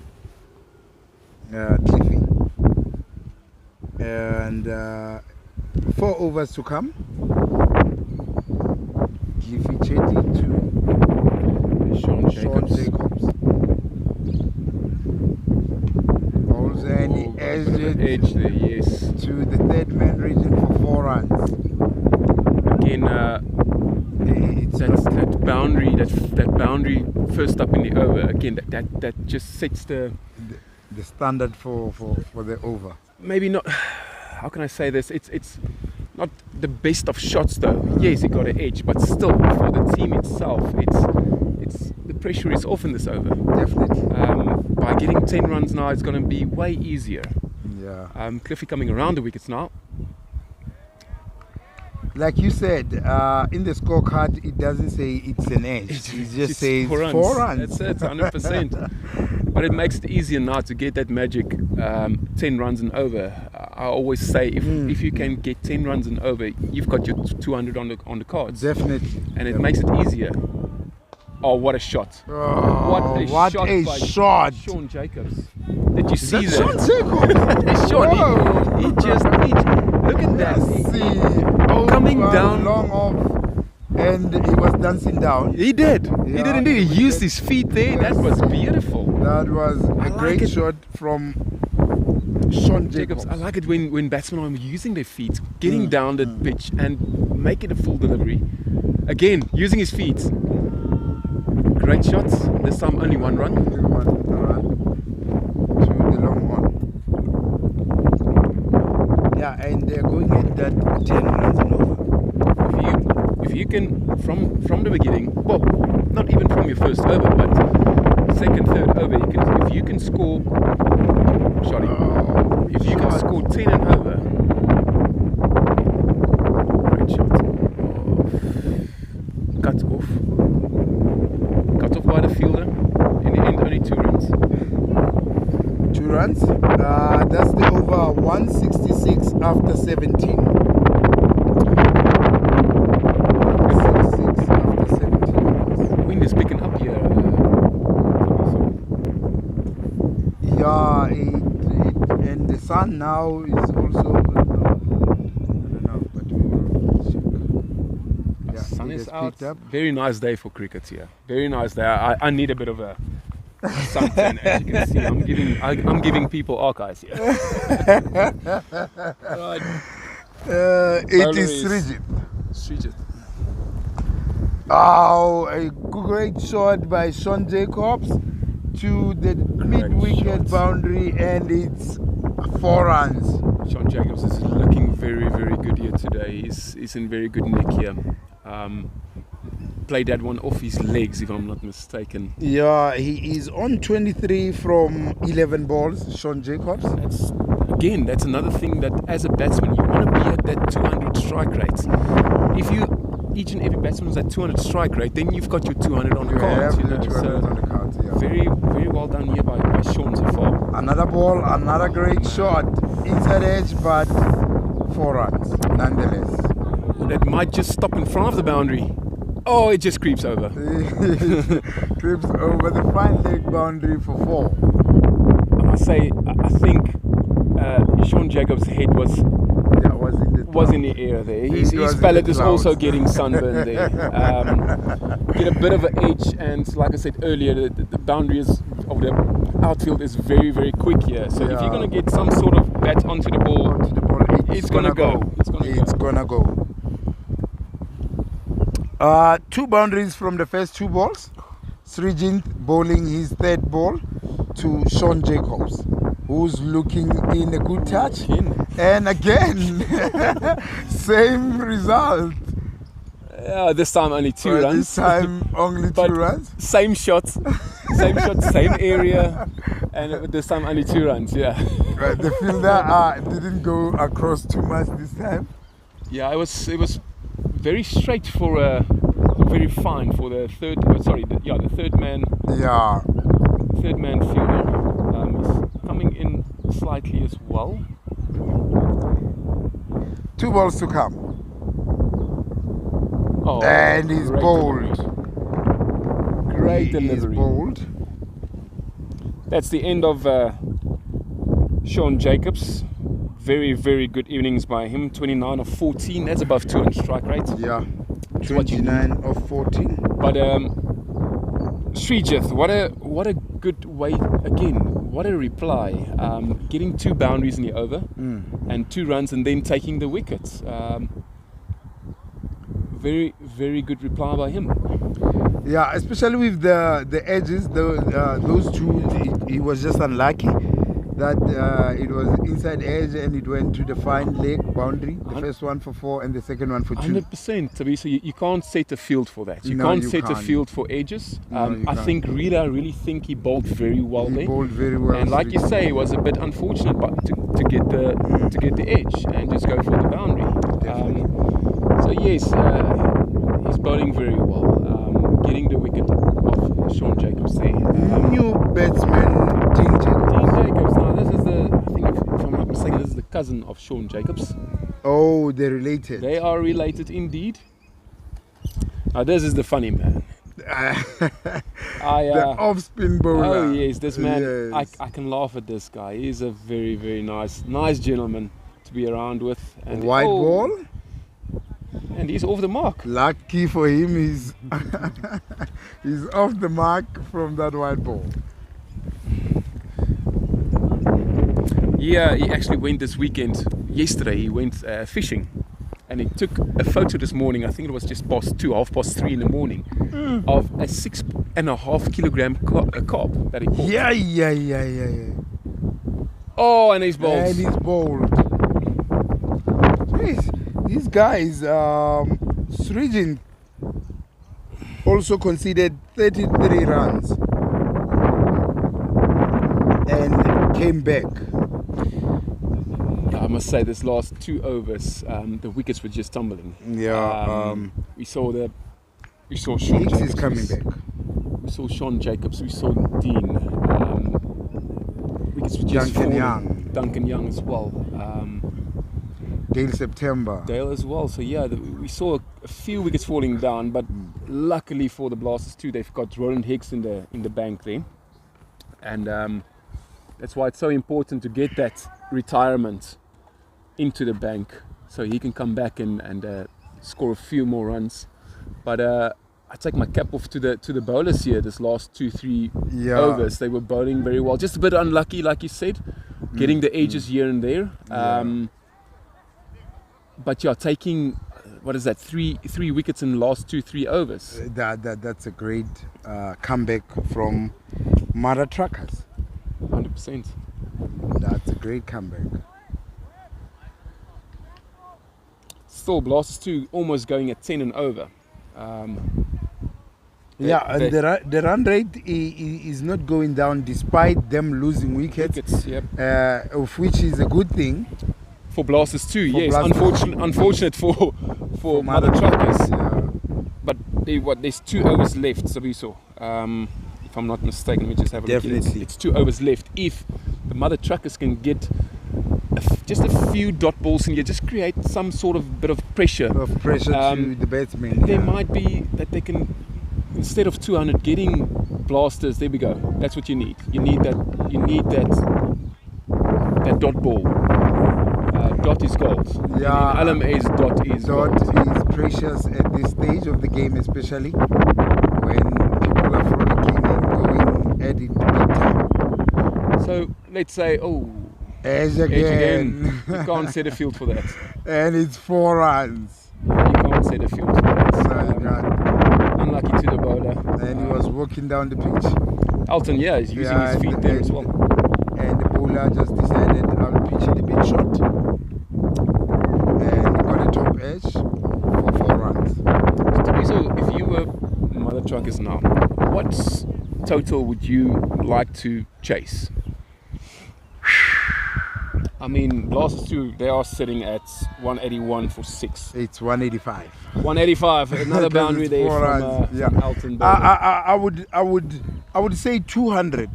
Cliffy. And 4 overs to come. Cliffy Chetty to Sean Sean Jacobs. Bowls and he edged There, yes. to the third man region for 4 runs. Again, that boundary first up in the over. Again, that just sets the standard for the over. maybe not. How can I say this? It's not the best of shots though. Yes, he got an edge, but still for the team itself, it's the pressure is off in this over. Definitely. By getting 10 runs now, it's going to be way easier. Yeah. Cliffy coming around the wickets now. Like you said, in the scorecard, it doesn't say it's an edge. It just says 4 runs. That's it, 100%. But it makes it easier now to get that magic 10 runs and over. I always say if you can get 10 runs and over, you've got your 200 on the cards. Definitely. And it makes it easier. Oh, what a shot. Oh, what a shot by Sean Jacobs. Did you see that? Sean Jacobs? Sean, he just look at that. Coming down. Long off, and he was dancing down. He did. Yeah, he did indeed. He used his feet there. Yes. That was beautiful. That was a great shot from Sean Jacobs. I like it when batsmen are using their feet, getting down the pitch and make it a full delivery. Again, using his feet. Great shots. This time only 1 run. To the long one. Yeah, and they're going at that 10 runs and over. If you can from the beginning, well, not even from your first over, but second, third over, if you can score. Sorry, if you can score 10 and over. Great shot. Cut off by the fielder. In the end, only 2 runs. 2 runs. That's the over 166 after 17. 166 after 17. Wind is picking up here. Yeah, and the sun now is also. I don't know, but we will check. Yeah, Sun it is has out. picked up. Very nice day for cricket here. Very nice day. I need a bit of a suntan, as you can see. I'm giving people archives here. Right. It is rigid. Rigid. Oh, a great shot by Sean Jacobs to the mid-wicket boundary, and it's 4 runs. Sean Jacobs is looking very, very good here today. He's in very good nick here. played that one off his legs, if I'm not mistaken. Yeah, he is on 23 from 11 balls, Sean Jacobs. That's another thing that as a batsman, you want to be at that 200 strike rate. If each and every batsman is at 200 strike rate, then you've got your 200 on the cards. You have 200 on the cards, yeah. Very, very well done here by Sean so far. Another ball, another great shot. Inside edge, but 4 runs, nonetheless. That might just stop in front of the boundary. Oh, it just creeps over. Creeps over the fine leg boundary for 4. I must say, I think Sean Jacobs' head was in the air there. His palate is also getting sunburned there. Get a bit of an edge, and like I said earlier, the boundary of the outfield is very, very quick here. So if you're going to get some sort of bat onto the ball, it's going to go. It's going to go. 2 boundaries from the first 2 balls. Srijint bowling his 3rd ball to Sean Jacobs, who's looking in a good touch. And again, same result. This time only 2 runs. This time only 2 runs. Same shot, same area, and this time only 2 runs. Yeah. Right, the fielder didn't go across too much this time. Yeah, it was very straight very fine for the third. The third man. Yeah. Third man fielder is coming in slightly as well. 2 balls to come. Oh, and he's bowled. Great delivery. He's bowled. That's the end of Sean Jacobs. Very, very good innings by him. 29 of 14. That's above 200 strike rate. Yeah. 29 of 14. But Srijith, what a good way again. What a reply. Getting 2 boundaries in the over and 2 runs, and then taking the wickets. Very, very good reply by him. Yeah, especially with the edges. Those 2, he was just unlucky that it was inside edge and it went to the fine leg boundary. The first one for 4 and the second one for 2. 100%. So you can't set a field for that. You can't set a field for edges. I think really think he bowled very well there. He bowled very well. And like you say, it was a bit unfortunate, but to get the edge and just go for the boundary. So yes, he's bowling very well. Getting the wicket of Sean Jacobs there. New batsman, Dean Jacobs. Now this is I think if I'm not mistaken, this is the cousin of Sean Jacobs. Oh, they're related. They are related indeed. Now this is the funny man. The off-spin bowler. Oh yes, this man. Yes. I can laugh at this guy. He's a very, very nice gentleman to be around with. And White ball. And he's off the mark. Lucky for him, he's off the mark from that white ball. Yeah, he actually went this weekend. Yesterday he went fishing, and he took a photo this morning. I think it was just past 2, 3:30 in the morning, of a 6.5 kilogram carp that he caught. Yeah. Oh, and he's bowled. And he's bowled. Jeez. These guys, Srijint also conceded 33 runs and came back. I must say, this last 2 overs, the wickets were just tumbling. Yeah. We saw Sean Hicks Jacobs is coming back. We saw Sean Jacobs. We saw Dean. Wickets were just falling. Duncan Young as well. Dale September. Dale as well. So yeah, we saw a few wickets falling down, but luckily for the Blasters too, they've got Roland Hicks in the bank there, and that's why it's so important to get that retirement into the bank so he can come back and score a few more runs. But I take my cap off to the bowlers here. This last 2-3 overs, they were bowling very well. Just a bit unlucky, like you said, getting the edges here and there. But yeah, taking, what is that, three wickets in the last 2-3 overs. That's a great comeback from Mara Truckers. 100%. That's a great comeback. Still, Blasters 2 almost going at 10 and over. Yeah, and the run rate is not going down despite them losing wickets, Yep. of which is a good thing. For Blasters too, For yes. Blasters. Unfortunate for Mother Truckers. Yeah. But there's 2 overs left, Sabiso. If I'm not mistaken, let me just have a look. Definitely. It's 2 overs left. If the Mother Truckers can get just a few dot balls in here, just create some sort of bit of pressure. To the batsmen. There might be that they can, instead of 200, getting Blasters. There we go. That's what you need. You need that dot ball. Dot is gold. Yeah. And in LMA's dot is Dot gold. is precious at this stage of the game, especially when people are frolicking and going at it big time. So let's say, Edge edge again. again. You can't set a field for that. And it's 4 runs. You can't set a field for that. So you got, Unlucky to the bowler. and he was walking down the pitch. Elton, is using his feet there as well. And the bowler just decided I'll pitch it a bit short. And got a top edge for 4 runs. So if you were Mother Truckers now, what total would you like to chase? I mean, Blasters 2, they are sitting at 181 for 6. It's 185. 185, another boundary there Four from runs, Elton. I would say 200.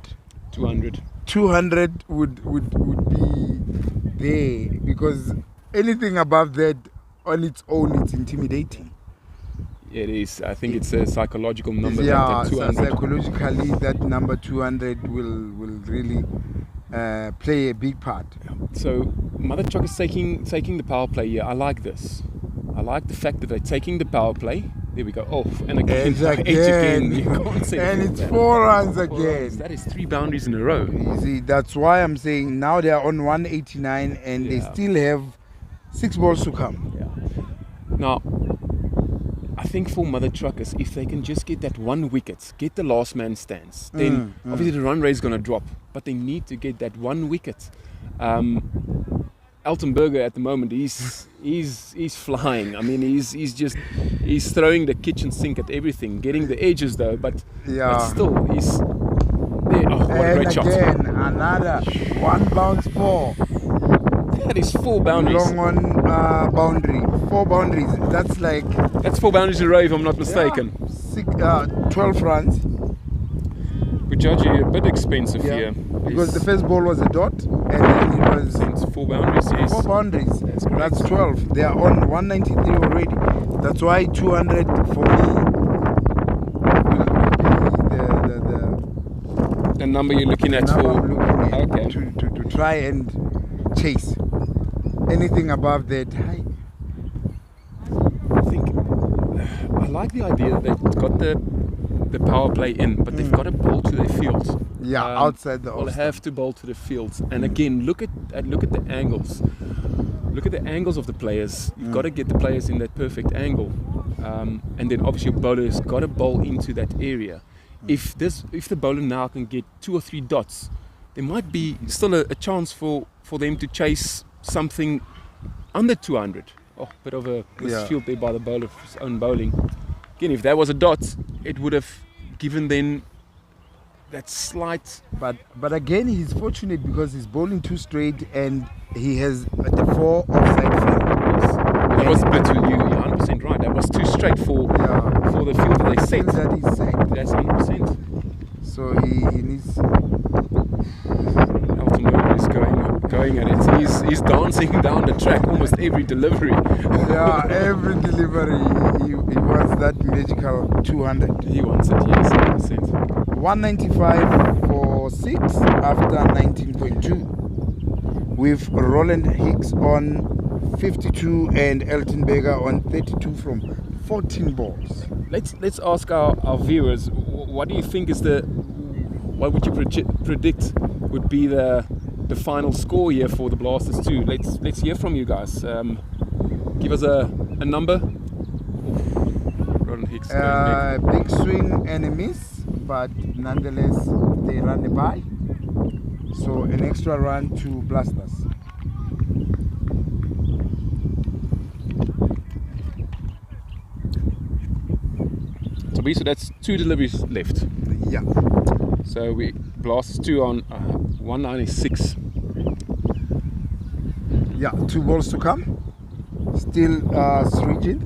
200. 200 would be there, because anything above that on its own, it's intimidating. It is. I think it's a psychological number. Yeah, that so 200. psychologically, that number 200 will really play a big part. So Mother Truck is taking the power play here. I like this. I like the fact that they're taking the power play. There we go. Off and again. Edge again. You can't say And it's that. 4 runs 4 again. runs. That is 3 boundaries in a row. You see, that's why I'm saying now they are on 189 and they Yeah. still have 6 balls to come. Yeah. Now, I think for Mother Truckers, if they can just get that 1 wicket, get the last man stands, then obviously the run rate is going to drop. But they need to get that 1 wicket. Altenberger at the moment, he's flying. I mean, he's throwing the kitchen sink at everything, getting the edges though. But still, he's there. Oh, what a And great shot! again, another 1 bounce 4. That is 4 boundaries. Long on boundary. 4 boundaries. That's like That's 4 boundaries in a row, if I'm not mistaken. 12 runs. We judge you a bit expensive here. Because the first ball was a dot, and then it was It's 4 boundaries, yes. 4 boundaries. That's correct. That's 12. They are on 193 already. That's why 200 for me will be The number you're looking at number for. I'm looking at Okay. to try and chase. Anything above that, I think I like the idea that they've got the power play in, but they've got to bowl to their fields. outside the They'll off have to bowl to the fields. And again, look at the angles. Look at the angles of the players. You've got to get the players in that perfect angle. And then obviously your bowler's got to bowl into that area. If the bowler now can get 2 or 3 dots, there might be still a chance for them to chase something under 200. Oh, bit of a misfield there by the bowler for his own bowling. Again, if that was a dot, it would have given them that slight. But again, he's fortunate because he's bowling 2 straight and he has the 4 offside field. That was a bit too, you're 100% right. That was too straight for the field that they set. That is set. That's 100%. So he needs. Altenberger is going at it. He's dancing down the track almost every delivery. Yeah, every delivery he wants that magical 200. He wants it, yes, 100%. 195 for 6 after 19.2. With Roland Hicks on 52 and Eltenberger on 32 from 14 balls. Let's ask our viewers, what do you think is what would you predict would be the final score here for the Blasters 2? Let's hear from you guys. Give us a number. Roland Hicks big swing and a miss, but nonetheless they run a bye. So an extra run to Blasters. So that's 2 deliveries left. Yeah. So we Blasters 2 on 196. Yeah, 2 balls to come. Still Srijit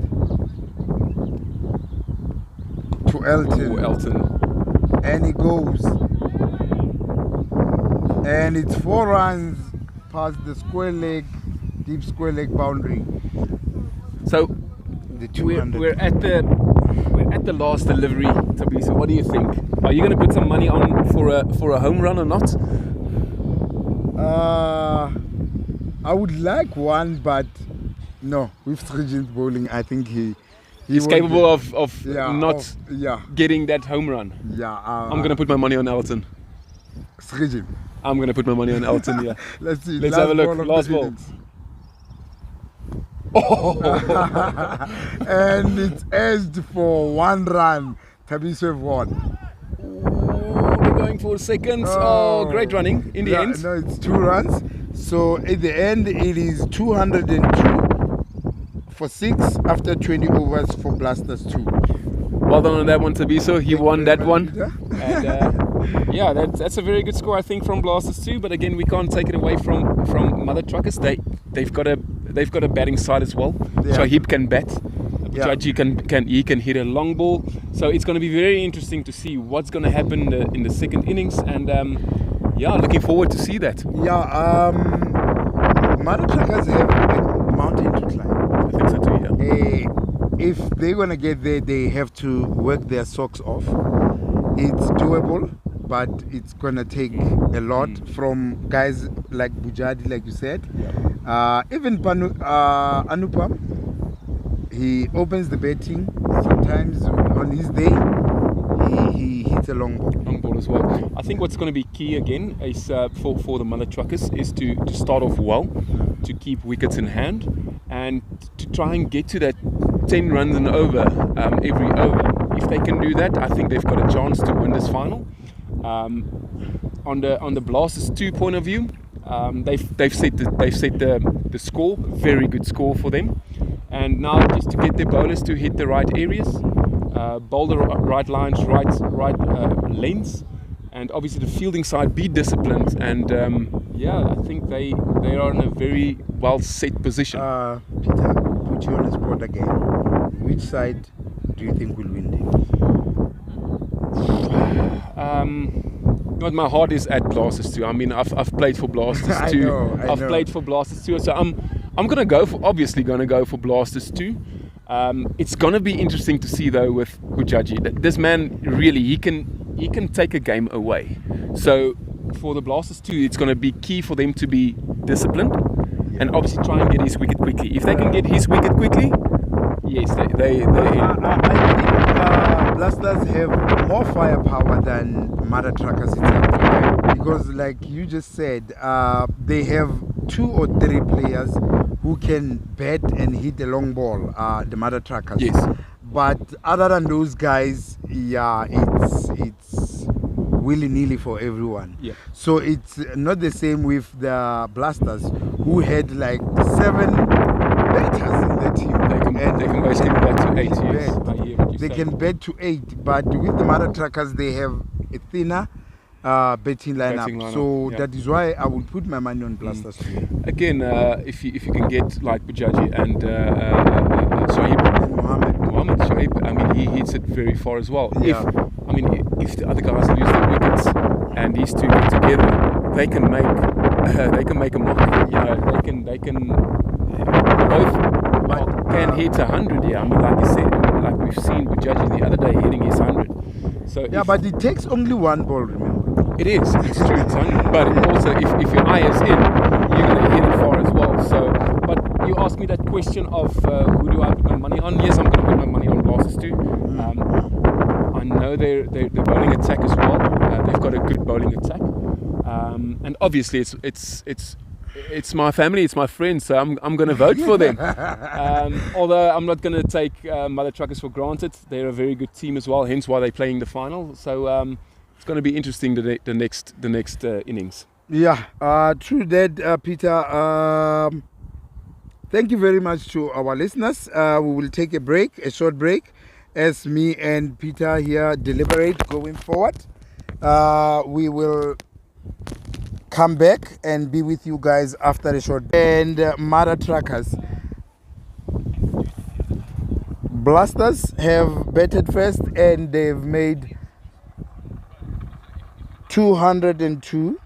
to Elton. Ooh, Elton. And he goes. And it's 4 runs past the square leg, deep square leg boundary. So The 200. we're at the last delivery, Tabisa. What do you think? Are you going to put some money on for a home run or not? I would like one, but no. With Srijit bowling, I think he's Capable of not yeah. getting that home run. Yeah. I'm going to put my money on Elton. Srijit. I'm going to put my money on Elton, yeah. Let's see. Let's have a look. Last ball. And it's edged for 1 run. Tabisa won. We're going for seconds. Oh, great running in the end. No, it's 2 runs. So at the end, it is 202 for 6 after 20 overs for Blasters 2. Well done on that one, Tabiso. He won that one. Peter. And yeah, that's a very good score, I think, from Blasters 2. But again, we can't take it away from Mother Truckers. They've got a batting side as well. Yeah. So he can bat. Yeah. Judge can hit a long ball. So it's going to be very interesting to see what's going to happen in the second innings. And yeah, looking forward to see that. Yeah, Mother Truckers have a mountain to climb. I think so too, yeah. If they're going to get there, they have to work their socks off. It's doable, but it's going to take a lot from guys like Bujadi, like you said. Yeah. Even Anupam, he opens the batting. Sometimes on his day, he hits a long ball. Long ball as well. I think what's going to be key again is for the Mother Truckers is to start off well, to keep wickets in hand, and to try and get to that 10 runs and over every over. If they can do that, I think they've got a chance to win this final. On the Blasters 2 point of view, they've set the score, very good score for them. And now just to get their bowlers to hit the right areas, bowl the right lines, right lanes, and obviously the fielding side be disciplined. And yeah, I think they are in a very well set position. Peter, put you on the spot again. Which side do you think will win this? But my heart is at Blasters 2. I mean, I've played for Blasters 2. I've played for Blasters 2, so I'm gonna go for Blasters 2. It's gonna be interesting to see though with Bujaji. This man really he can take a game away. So for the Blasters 2, it's gonna be key for them to be disciplined and obviously try and get his wicket quickly. If they can get his wicket quickly, yes, they. I think Blasters have more firepower than Mother Truckers itself, because like you just said, they have 2 or 3 players who can bat and hit a long ball, the Mother Truckers. Yes. But other than those guys, yeah, it's willy-nilly for everyone. Yeah. So it's not the same with the Blasters, who had like 7 batters in the team. They can basically bat to 8 years. They can bat to 8, but with the Mother Truckers, they have a thinner betting lineup. So yeah. that is why I will put my money on Blasters too. Again, if you can get like Bujaji and Shoaib, Mohammed Shoaib, I mean he hits it very far as well. Yeah. If the other guys lose their wickets and these two get together, they can make a mark. Yeah. They can both can hit 100. Yeah, I mean like you said, like we've seen Bujaji the other day hitting his 100. So yeah, but it takes only 1 ball, remember? It is. It's true. It's 100. But also, if your eye is in, you're going to hit it far as well. So, but you asked me that question of who do I put my money on? Yes, I'm going to put my money on Blasters too. I know their bowling attack as well. They've got a good bowling attack, and obviously it's my family, it's my friends, so I'm going to vote for them. Although I'm not going to take Mother Truckers for granted. They're a very good team as well, hence why they're playing the final. So it's going to be interesting the next innings. Yeah, true that, Peter. Thank you very much to our listeners. We will take a short break, as me and Peter here deliberate going forward. We will come back and be with you guys after a short. And mother truckers, blasters have batted first and they've made 202.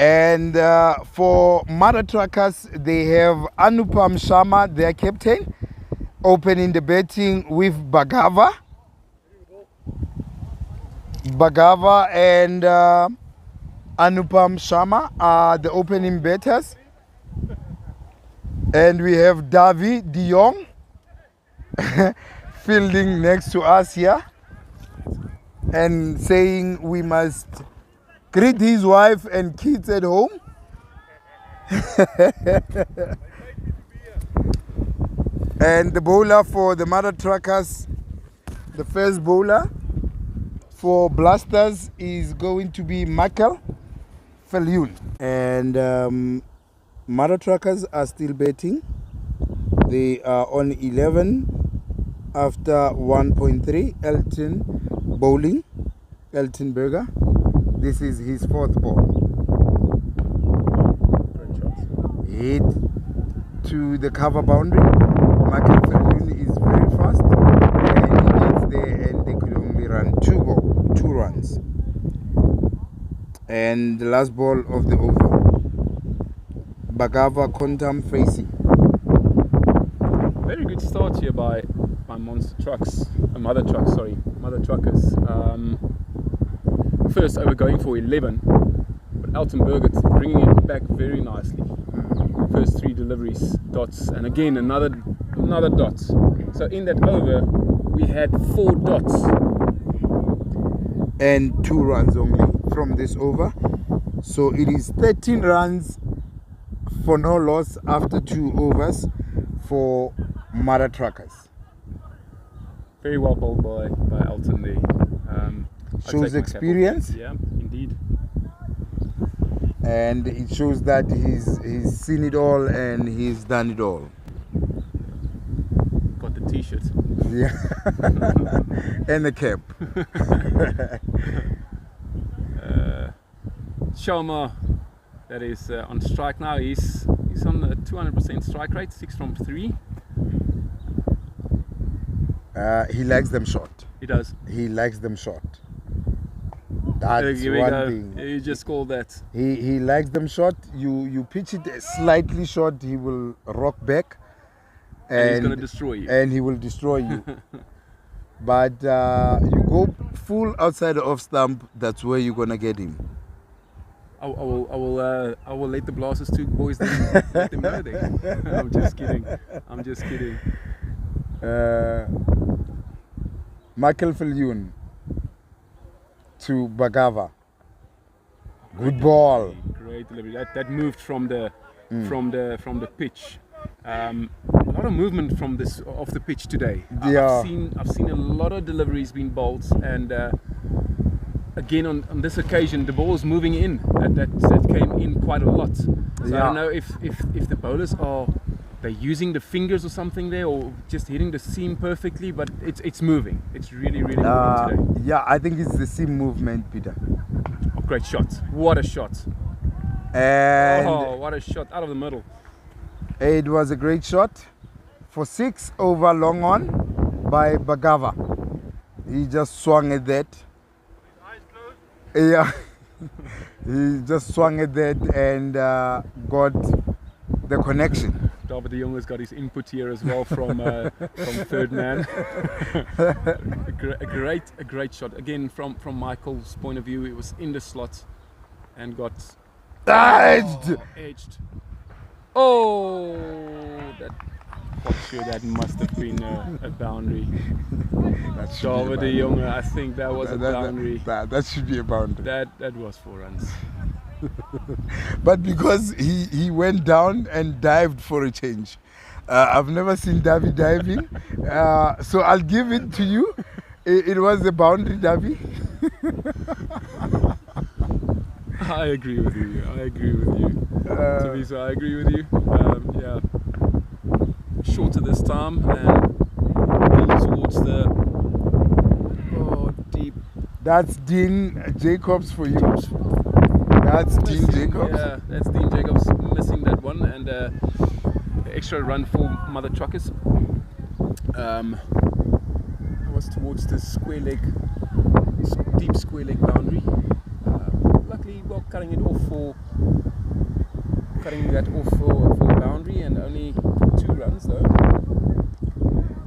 And for mother truckers, they have Anupam Sharma, their captain, opening the betting with Bhagava and Anupam Sharma are the opening betters. And we have Davi De Jong fielding next to us here and saying we must greet his wife and kids at home. And the bowler for the mother truckers, the first bowler for blasters is going to be Michael Falyun. And mother truckers are still betting. They are on 11 after 1.3. Elton bowling, Elton Berger. This is his fourth ball. Hit to the cover boundary. Michael Falyun is very fast and he gets there and they could only run two runs. And the last ball of the over. Bhagava Kontam facing. Very good start here by Monster Trucks, Mother Truckers. First over going for 11, but Altenberg is bringing it back very nicely. First 3 deliveries, dots, and again another dot. So in that over, we had 4 dots. And 2 runs only from this over. So it is 13 runs for no loss after 2 overs for Mother Truckers. Very well bowled by Alton there. Shows experience. Yeah, indeed. And it shows that he's seen it all and he's done it all. Got the t-shirt. Yeah. And the cap. Sharma, that is on strike now. He's on a 200% strike rate, 6 from 3. He likes them short. He does. He likes them short. That's one thing. You just call that. He likes them short. You pitch it slightly short, he will rock back. And he's going to destroy you. And he will destroy you. But you go full outside the off stump, that's where you're going to get him. I will let the Blasters 2 boys let them know then. I'm just kidding. Michael Falyun to Bhagava. Good ball. Great delivery. That moved from the pitch. A lot of movement from this off the pitch today. Yeah. I've seen a lot of deliveries being bowled, and again on this occasion the ball is moving in. That came in quite a lot. So Yeah. I don't know if the bowlers they're using the fingers or something there, or just hitting the seam perfectly, but it's moving. It's really moving today. Yeah, I think it's the seam movement, Peter. Oh, great shot! What a shot! And what a shot out of the middle. it was a great shot for 6 over long on by Bhagava. He just swung at that. Yeah, he just swung at that and got the connection. David De Jong has got his input here as well from third man. a great shot again from Michael's point of view. It was in the slot and got edged. Oh, that must have been a boundary. David De Jong, I think that was a boundary. That should be a boundary. That was 4 runs. But because he went down and dived for a change. I've never seen Davy diving, so I'll give it to you. It was a boundary, Davy. I agree with you. I agree with you. Teresa, I agree with you. Yeah, shorter this time and build towards the deep. That's Dean Jacobs for you. That's Dean Jacobs. Yeah, that's Dean Jacobs missing that one, and the extra run for Mother Truckers. I was towards the square leg, deep square leg boundary. Luckily, well, cutting that off for boundary, and only 2 runs though.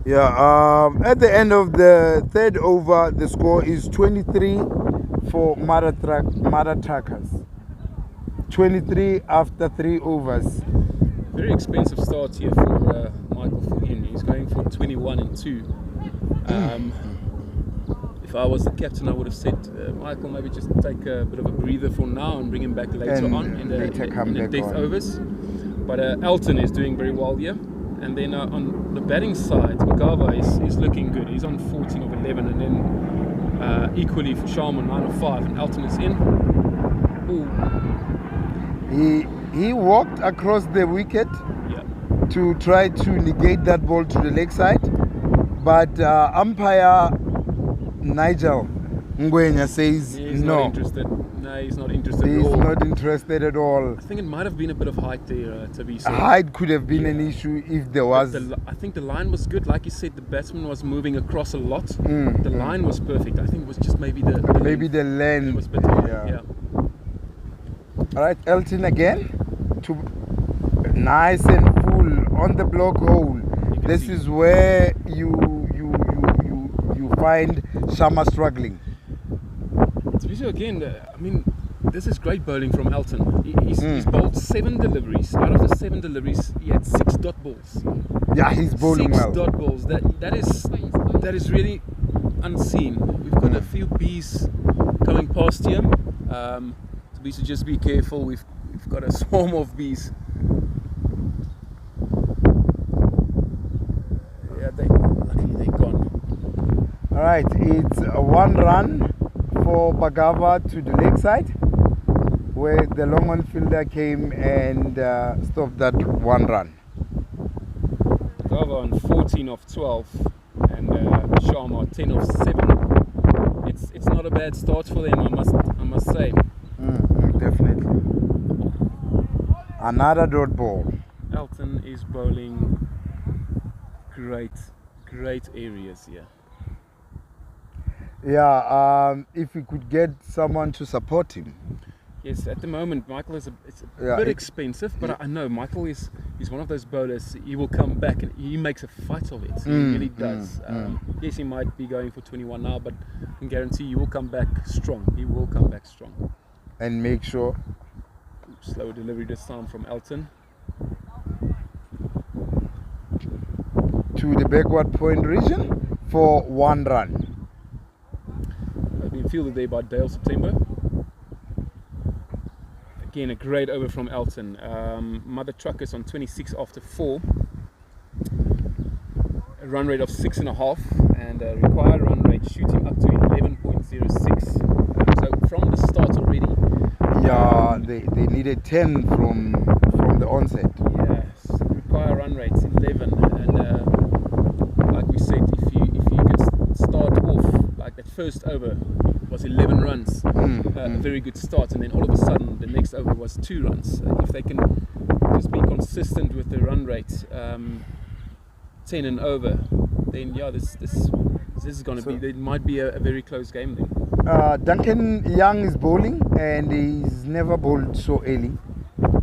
Yeah. At the end of the third over, the score is 23 for Mother Truckers. 23 after 3 overs. Very expensive start here for Michael Fulton. He's going for 21 and 2. If I was the captain, I would have said, Michael, maybe just take a bit of a breather for now and bring him back later on in the death overs. But Elton is doing very well here. And then on the batting side, Magava is looking good. He's on 14 of 11, and then equally for Sharman 9 of 5, and Elton is in. Ooh. He walked across the wicket to try to negate that ball to the leg side, but umpire Nigel Ngwenya says he's no. Not interested. No, he's not interested He's at all. not interested at all. I think it might have been a bit of height there, to be said. Height could have been an issue if there was. I think the line was good. Like you said, the batsman was moving across a lot. The line was perfect. I think it was just maybe the length was better. Yeah. All right, Elton again. Nice and full on the block hole. This is where you find Sharma struggling. So again, I mean, this is great bowling from Elton. He's bowled 7 deliveries. Out of the 7 deliveries, he had 6 dot balls. Yeah, he's bowling 6 well. 6 dot balls. That is really unseen. We've got a few bees coming past here. So we should just be careful. We've got a swarm of bees. Yeah, luckily they're gone. All right, it's 1 run for Bagava to the leg side, where the long on fielder came and stopped that 1 run. Bagava on 14 of 12 and Sharma 10 of 7. It's not a bad start for them, I must say. Definitely. Another dot ball. Elton is bowling great areas here. Yeah, if we could get someone to support him. Yes, at the moment Michael is a bit expensive, but I know Michael is one of those bowlers. He will come back and he makes a fight of it. He really does. Yes, he might be going for 21 now, but I can guarantee he will come back strong. He will come back strong. And make sure. Slow delivery this time from Elton. To the backward point region for 1 run. Has been fielded there by Dale September. Again, a great over from Elton. Mother Truckers on 26 after 4. A run rate of 6.5 and a required run rate shooting up to 11.06. So from the start already. Yeah, they needed 10 from the onset. Yes, required run rates 11, and like we said, if you could start off like that first over was 11 runs, a very good start, and then all of a sudden the next over was 2 runs. If they can just be consistent with the run rate, 10 and over, then yeah, this is going to be. It might be a very close game then. Duncan Young is bowling, and he's never bowled so early.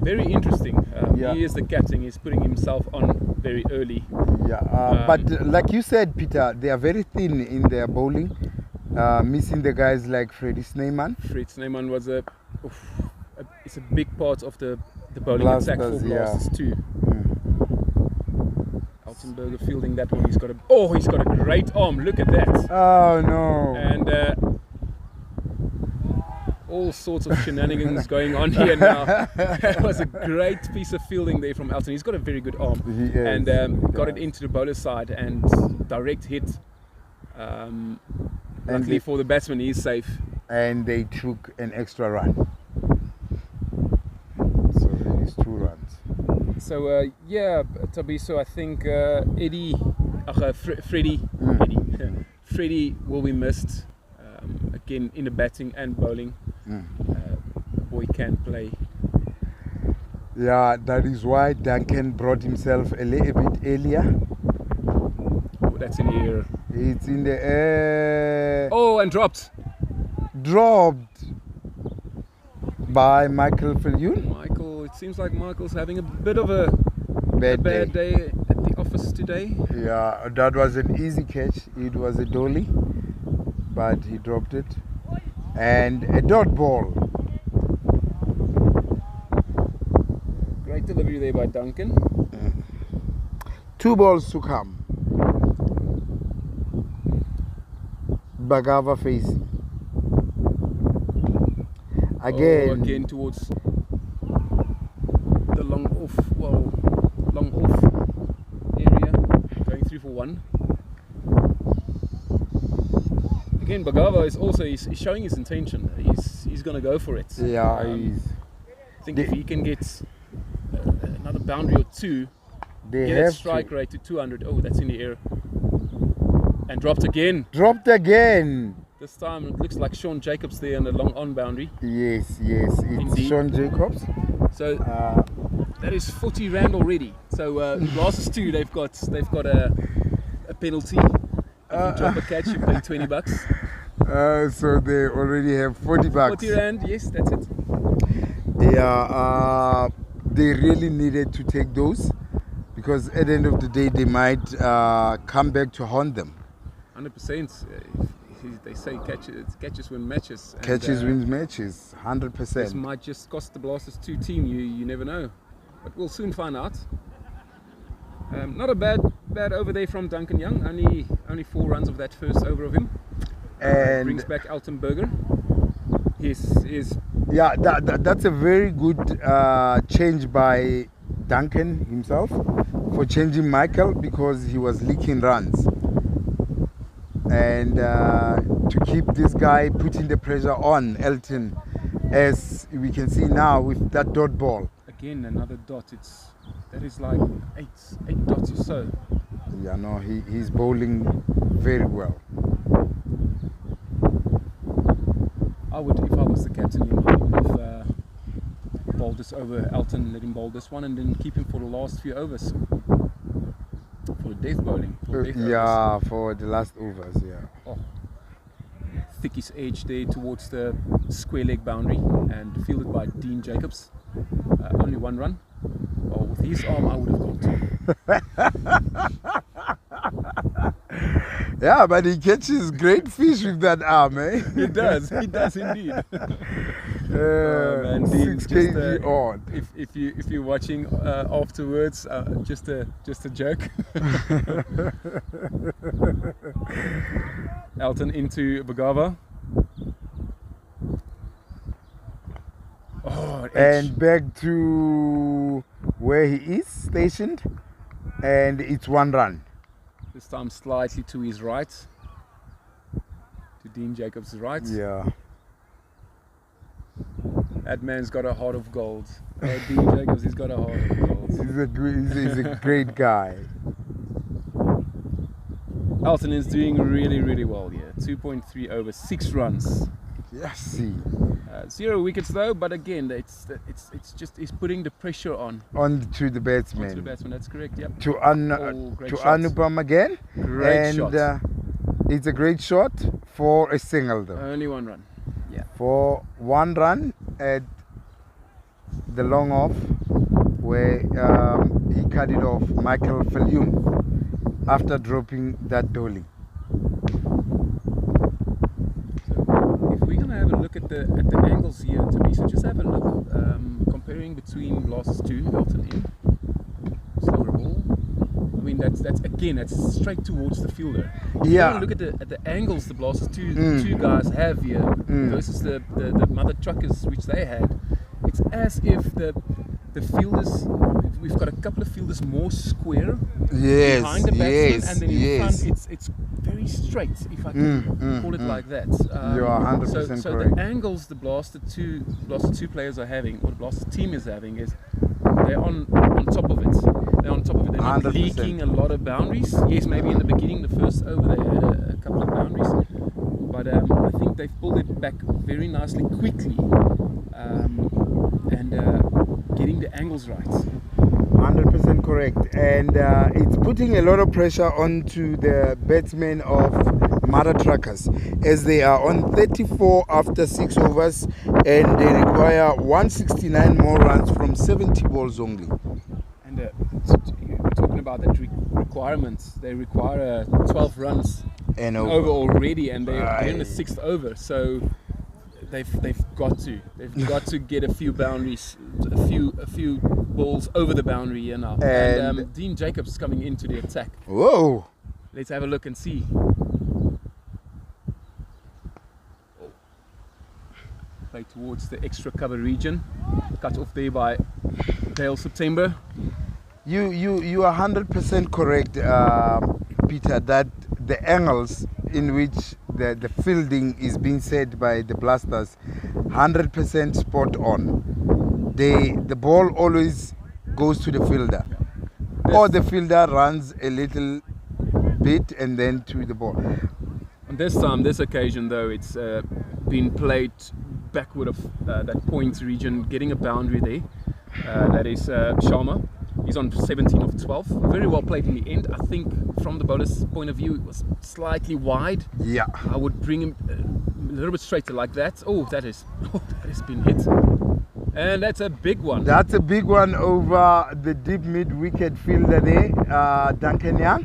Very interesting. He is the captain. He's putting himself on very early. Yeah, but like you said, Peter, they are very thin in their bowling. Missing the guys like Freddie Snyman. Fred Snyman was it's a big part of the bowling attack for Blasters too. Altenberger fielding that one. He's got a great arm. Look at that. Oh no! And all sorts of shenanigans going on here now. That was a great piece of fielding there from Elton. He's got a very good arm. He is, and he got it does. into the bowler side and direct hit. Luckily for the batsman, he's safe. And they took an extra run. So it is 2 runs. So yeah, Tabiso, I think Freddie will be missed again in the batting and bowling. Boy can play. Yeah, that is why Duncan brought himself a little bit earlier. Oh, that's in the air. It's in the air. Oh, and dropped. Dropped by Michael Fillion. Michael, it seems like Michael's having a bit of a Bad day at the office today. Yeah, that was an easy catch. It was a dolly, but he dropped it. And a dot ball. Great delivery there by Duncan. 2 balls to come. Bagava facing. Again towards the long off area, going 3 for 1. Again, Bagava is also he's showing his intention. He's going to go for it. Yeah, I think if he can get another boundary or 2, they get have that strike rate to 200. Oh, that's in the air. And dropped again. Dropped again. This time it looks like Sean Jacobs there on the long on boundary. Yes, it's Indeed. Sean Jacobs. So that is 40 rand already. So glasses too, they've got a penalty. If you drop a catch, you pay $20. So they already have 40 bucks. 40 rand, yes, that's it. Yeah, they really needed to take those because at the end of the day they might come back to haunt them. 100%. They say catches win matches. And, Catches wins matches, 100%. This might just cost the Blasters 2 team. You never know, but we'll soon find out. Not a bad over there from Duncan Young. Only 4 runs of that first over of him. And brings back Elton Berger. Yeah, that's a very good change by Duncan himself for changing Michael because he was leaking runs. And to keep this guy putting the pressure on Elton, as we can see now with that dot ball. Again, another dot. That is like eight dots or so. Yeah, no, he's bowling very well. If I was the captain, I would have bowled this over Elton, let him bowl this one, and then keep him for the last few overs. For death bowling. For the last overs, yeah. Oh. Thickish edge there towards the square leg boundary and fielded by Dean Jacobs. Only 1 run. Oh, with his arm, I would have gone 2. Yeah, but he catches great fish with that arm, eh? He does indeed. Man, 6 kg odd. If you're watching afterwards, just a joke. Elton into Bagava. Oh, and back to where he is stationed, and it's 1 run. This time slightly to his right, to Dean Jacobs' right. Yeah. That man's got a heart of gold. Dean Jacobs, he's got a heart of gold. He's a great guy. Elton is doing really, really well here. 2.3 over 6 runs. Yes. 0 wickets though, but again, it's just he's putting the pressure on to the batsman. Onto the batsman, that's correct. Yep. To shots. Anupam again. Great shot. It's a great shot for a single though. Only 1 run. Yeah. For 1 run at the long off, where he cut it off, Michael Fillion, after dropping that dolly. If we're gonna have a look at the angles here, so just have a look, comparing between Blasters 2, Elton in, slower ball. I mean, that's straight towards the fielder. If Yeah. you look at the angles the blasters two guys have here versus the mother truckers which they had. It's as if the fielders, we've got a couple of fielders more square Yes, behind the batsman, yes, and then in yes. front it's very straight, if I can call it like that. You are 100% so correct. the angles the Blaster 2 players are having, or the Blaster team is having, is they're on top of it. They're on top of it. They're not 100%. leaking a lot of boundaries. Yes, maybe in the beginning, the first over, they had a couple of boundaries, but I think they've pulled it back very nicely, quickly, and getting the angles right. 100% correct, and it's putting a lot of pressure onto the batsmen of Mother Truckers, as they are on 34 after 6 overs, and they require 169 more runs from 70 balls only. And we're talking about that requirements. They require 12 runs And over already, and they're in the 6th over. So they've got to get a few boundaries, a few balls over the boundary here now. And Dean Jacobs coming into the attack. Whoa! Let's have a look and see. Play towards the extra cover region, cut off there by Dale September. You are 100% correct, Peter, that the angles in which the fielding is being set by the blasters, 100% spot on. The ball always goes to the fielder, or the fielder runs a little bit and then to the ball. On this occasion though, it's been played backward of that point region, getting a boundary there. That is Sharma. He's on 17 of 12. Very well played in the end. I think from the bowler's point of view, it was slightly wide. Yeah. I would bring him a little bit straighter like that. Oh, that has been hit. And that's a big one. That's a big one over the deep mid wicket fielder there, Duncan Young,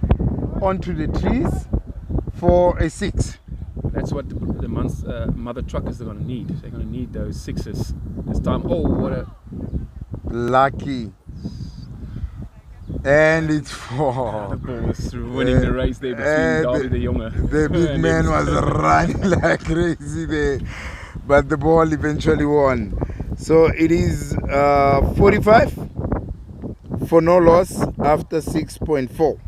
onto the trees for a 6. That's what the mother truckers are going to need. They're going to need those 6s this time. Oh, what a... Lucky. And it's 4. The ball was winning the race there between Darby the Younger. The big man was running like crazy there, but the ball eventually won. So it is 45 for no loss after 6.4.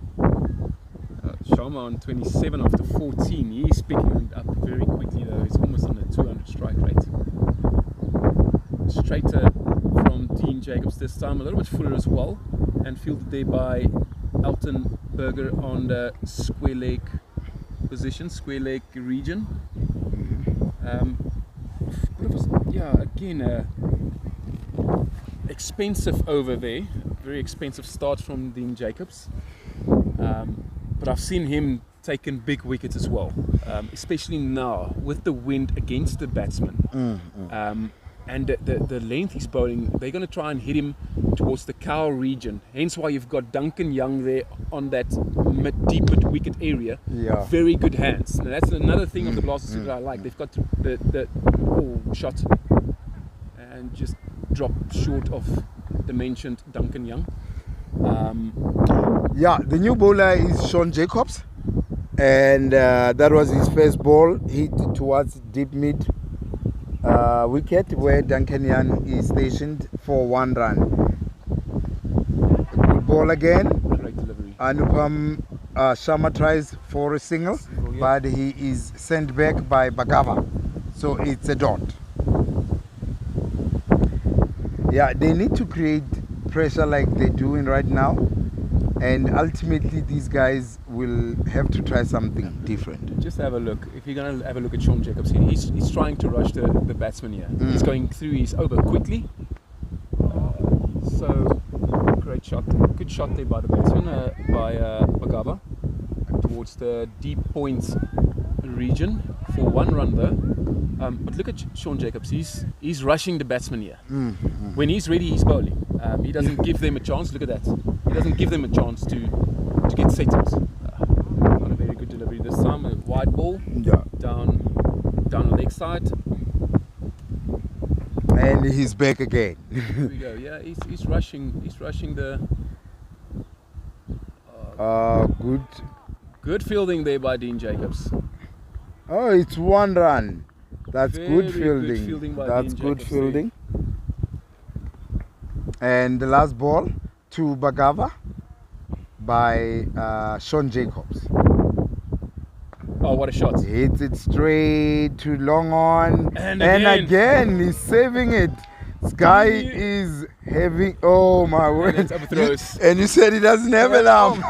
Sharma on 27 after 14. He's picking it up very quickly though. He's almost on the 200 strike rate. Straighter from Dean Jacobs this time, a little bit fuller as well, and fielded there by Elton Berger on the square leg position, square leg region. Again, expensive over there, very expensive start from Dean Jacobs, but I've seen him taking big wickets as well, especially now with the wind against the batsman. And the length he's bowling, they're going to try and hit him towards the cow region. Hence why you've got Duncan Young there on that deep mid wicket area. Yeah. Very good hands. And that's another thing of the Blasters that I like. They've got the shot and just dropped short of the mentioned Duncan Young. Yeah, the new bowler is Sean Jacobs, and that was his first ball hit towards deep mid wicket where Duncan Young is stationed for 1 run. Good ball again. Great delivery. Anupam Sharma tries for a single, but he is sent back by Bagava, so it's a dot. Yeah, they need to create pressure like they're doing right now, and ultimately these guys will have to try something different. Just have a look. If you're going to have a look at Sean Jacobs here, he's trying to rush the batsman here. He's going through his over quickly. So, great shot. Good shot there by the batsman, by Bagava, towards the deep point region for 1 run though. But look at Sean Jacobs. He's rushing the batsman here. When he's ready, he's bowling. He doesn't give them a chance. Look at that. He doesn't give them a chance to get settled. Not a very good delivery this time. A wide ball down the leg side. And he's back again. Here we go. Yeah, he's rushing. He's rushing the. Good. Good fielding there by Dean Jacobs. Oh, it's 1 run. That's good Very fielding. good fielding by That's Dean good Jacobs fielding. And the last ball to Bagava by Sean Jacobs. Oh, what a shot. Hits it straight to long on. And again, he's saving it. This guy is having, oh my word. that's overthrows. And you said he doesn't have an arm.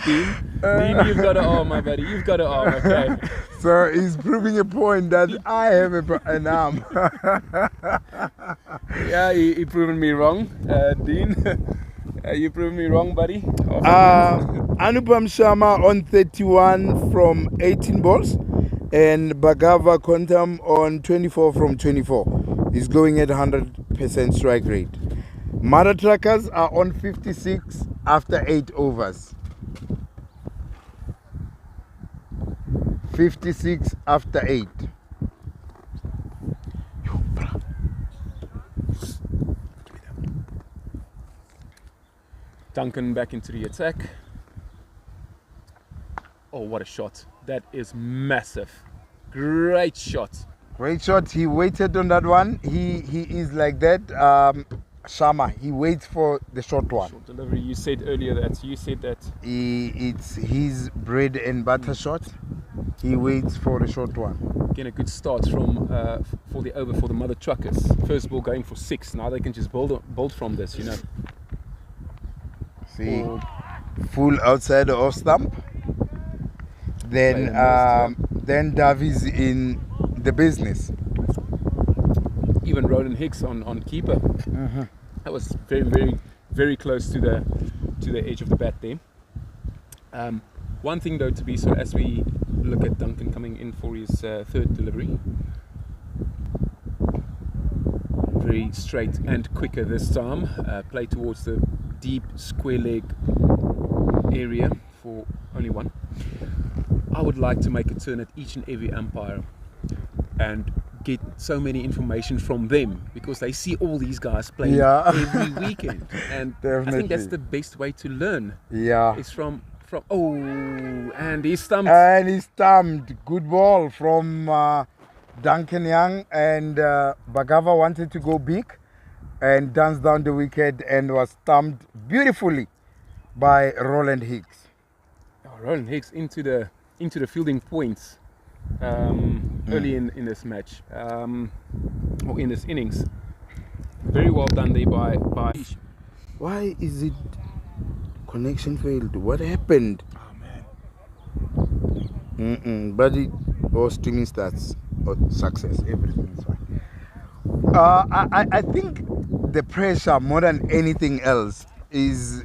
Dean, you've got an arm, my buddy. You've got an arm, okay. So he's proving a point that I have an arm. Yeah, he proven me wrong, Dean. You proved me wrong, buddy. Anupam Sharma on 31 from 18 balls, and Bagava Kontam on 24 from 24. He's going at 100% strike rate. Mara Trackers are on 56 after 8 overs. 56 after 8. Duncan back into the attack. Oh, what a shot. That is massive. Great shot. Great shot. He waited on that one. He is like that. Sharma, he waits for the short one. Short delivery. You said earlier that. It's his bread and butter shot. He waits for the short one. Again, a good start from for the over for the Mother Truckers. First ball going for 6. Now they can just build from this, you know. See, full outside the off stump. Then Davies in the business. Even Roland Hicks on keeper. Mm-hmm. That was very, very, very close to the edge of the bat there. One thing though to be, so as we look at Duncan coming in for his third delivery, very straight and quicker this time. Play towards the deep square leg area for only one. I would like to make a turn at each and every umpire and get so many information from them, because they see all these guys playing every weekend, and I think that's the best way to learn. Yeah, it's from oh, and he's stumped. And he's stumped. Good ball from Duncan Young, and Bagava wanted to go big and danced down the wicket and was stumped beautifully by Roland Hicks. Oh, Roland Hicks into the fielding points early in this match, or in this innings. Very well done there by. Why is it connection failed? What happened? Oh man. But it all streaming starts or success. Everything is fine. I think the pressure more than anything else is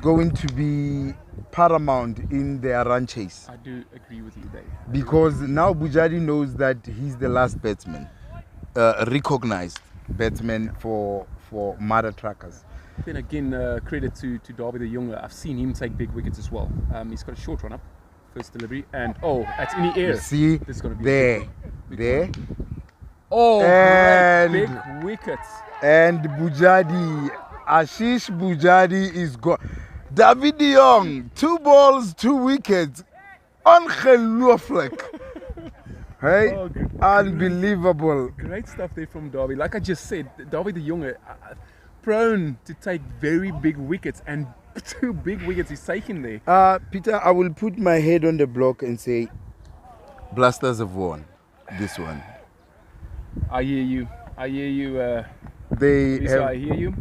going to be paramount in their run chase. I do agree with you there. Because now Bujadi knows that he's the last batsman, recognized batsman for Mara Trackers. Then again, credit to Darby the Younger. I've seen him take big wickets as well. He's got a short run up, first delivery, and that's in the air. You see, this is gonna be there. Oh, and great, big wickets. And Bujadi, Ashish Bujadi is gone. David de Jong, 2 balls, 2 wickets. Ongelooflijk. Hey, unbelievable. Great stuff there from Darby. Like I just said, Darby the Younger, prone to take very big wickets, and 2 big wickets he's taken there. Peter, I will put my head on the block and say, Blasters have won this one. I hear you. I hear you. I hear you.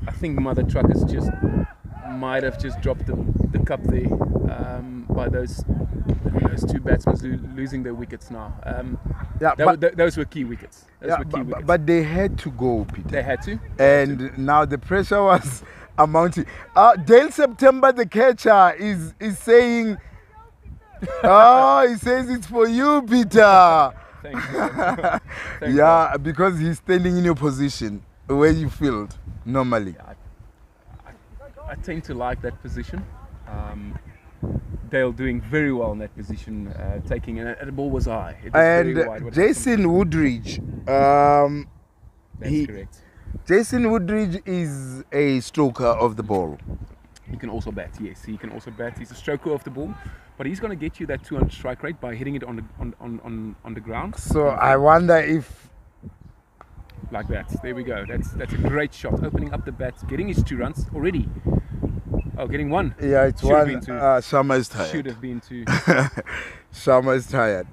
I think Mother Truckers just might have just dropped the cup there by those 2 batsmen losing their wickets now. Those were key wickets. But they had to go, Peter. They had to. And now the pressure was amounting. Dale September, the catcher, is saying, he says it's for you, Peter. Thanks. Because he's standing in your position where you field normally. I tend to like that position. Dale doing very well in that position, taking, and the ball was high. It was and very wide. Jason Woodridge, That's correct. Jason Woodridge is a stroker of the ball. He can also bat, yes. He can also bat. He's a stroker of the ball, but he's going to get you that 200 strike rate by hitting it on the ground. So I wonder if, like that. There we go. That's a great shot. Opening up the bat, getting his 2 runs already. Oh, getting 1. Yeah, it's Should have been 2. 1. Sharma is tired. Should have been 2. Sharma is tired.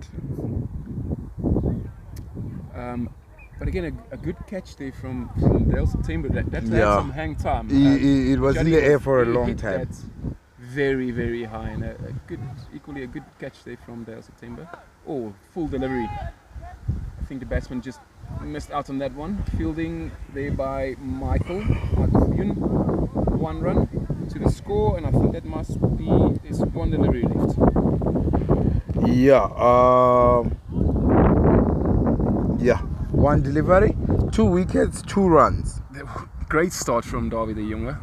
But again, a good catch there from Dale September. That had some hang time. It was in Johnny the air for a he long hit time. that very, very high, and equally a good catch there from Dale September. Oh, full delivery. I think the batsman just missed out on that one. Fielding there by Michael Yoon. 1 run to the score, and I think that must be there's 1 delivery left. Yeah, 1 delivery, 2 wickets, 2 runs. Great start from Davy the Younger.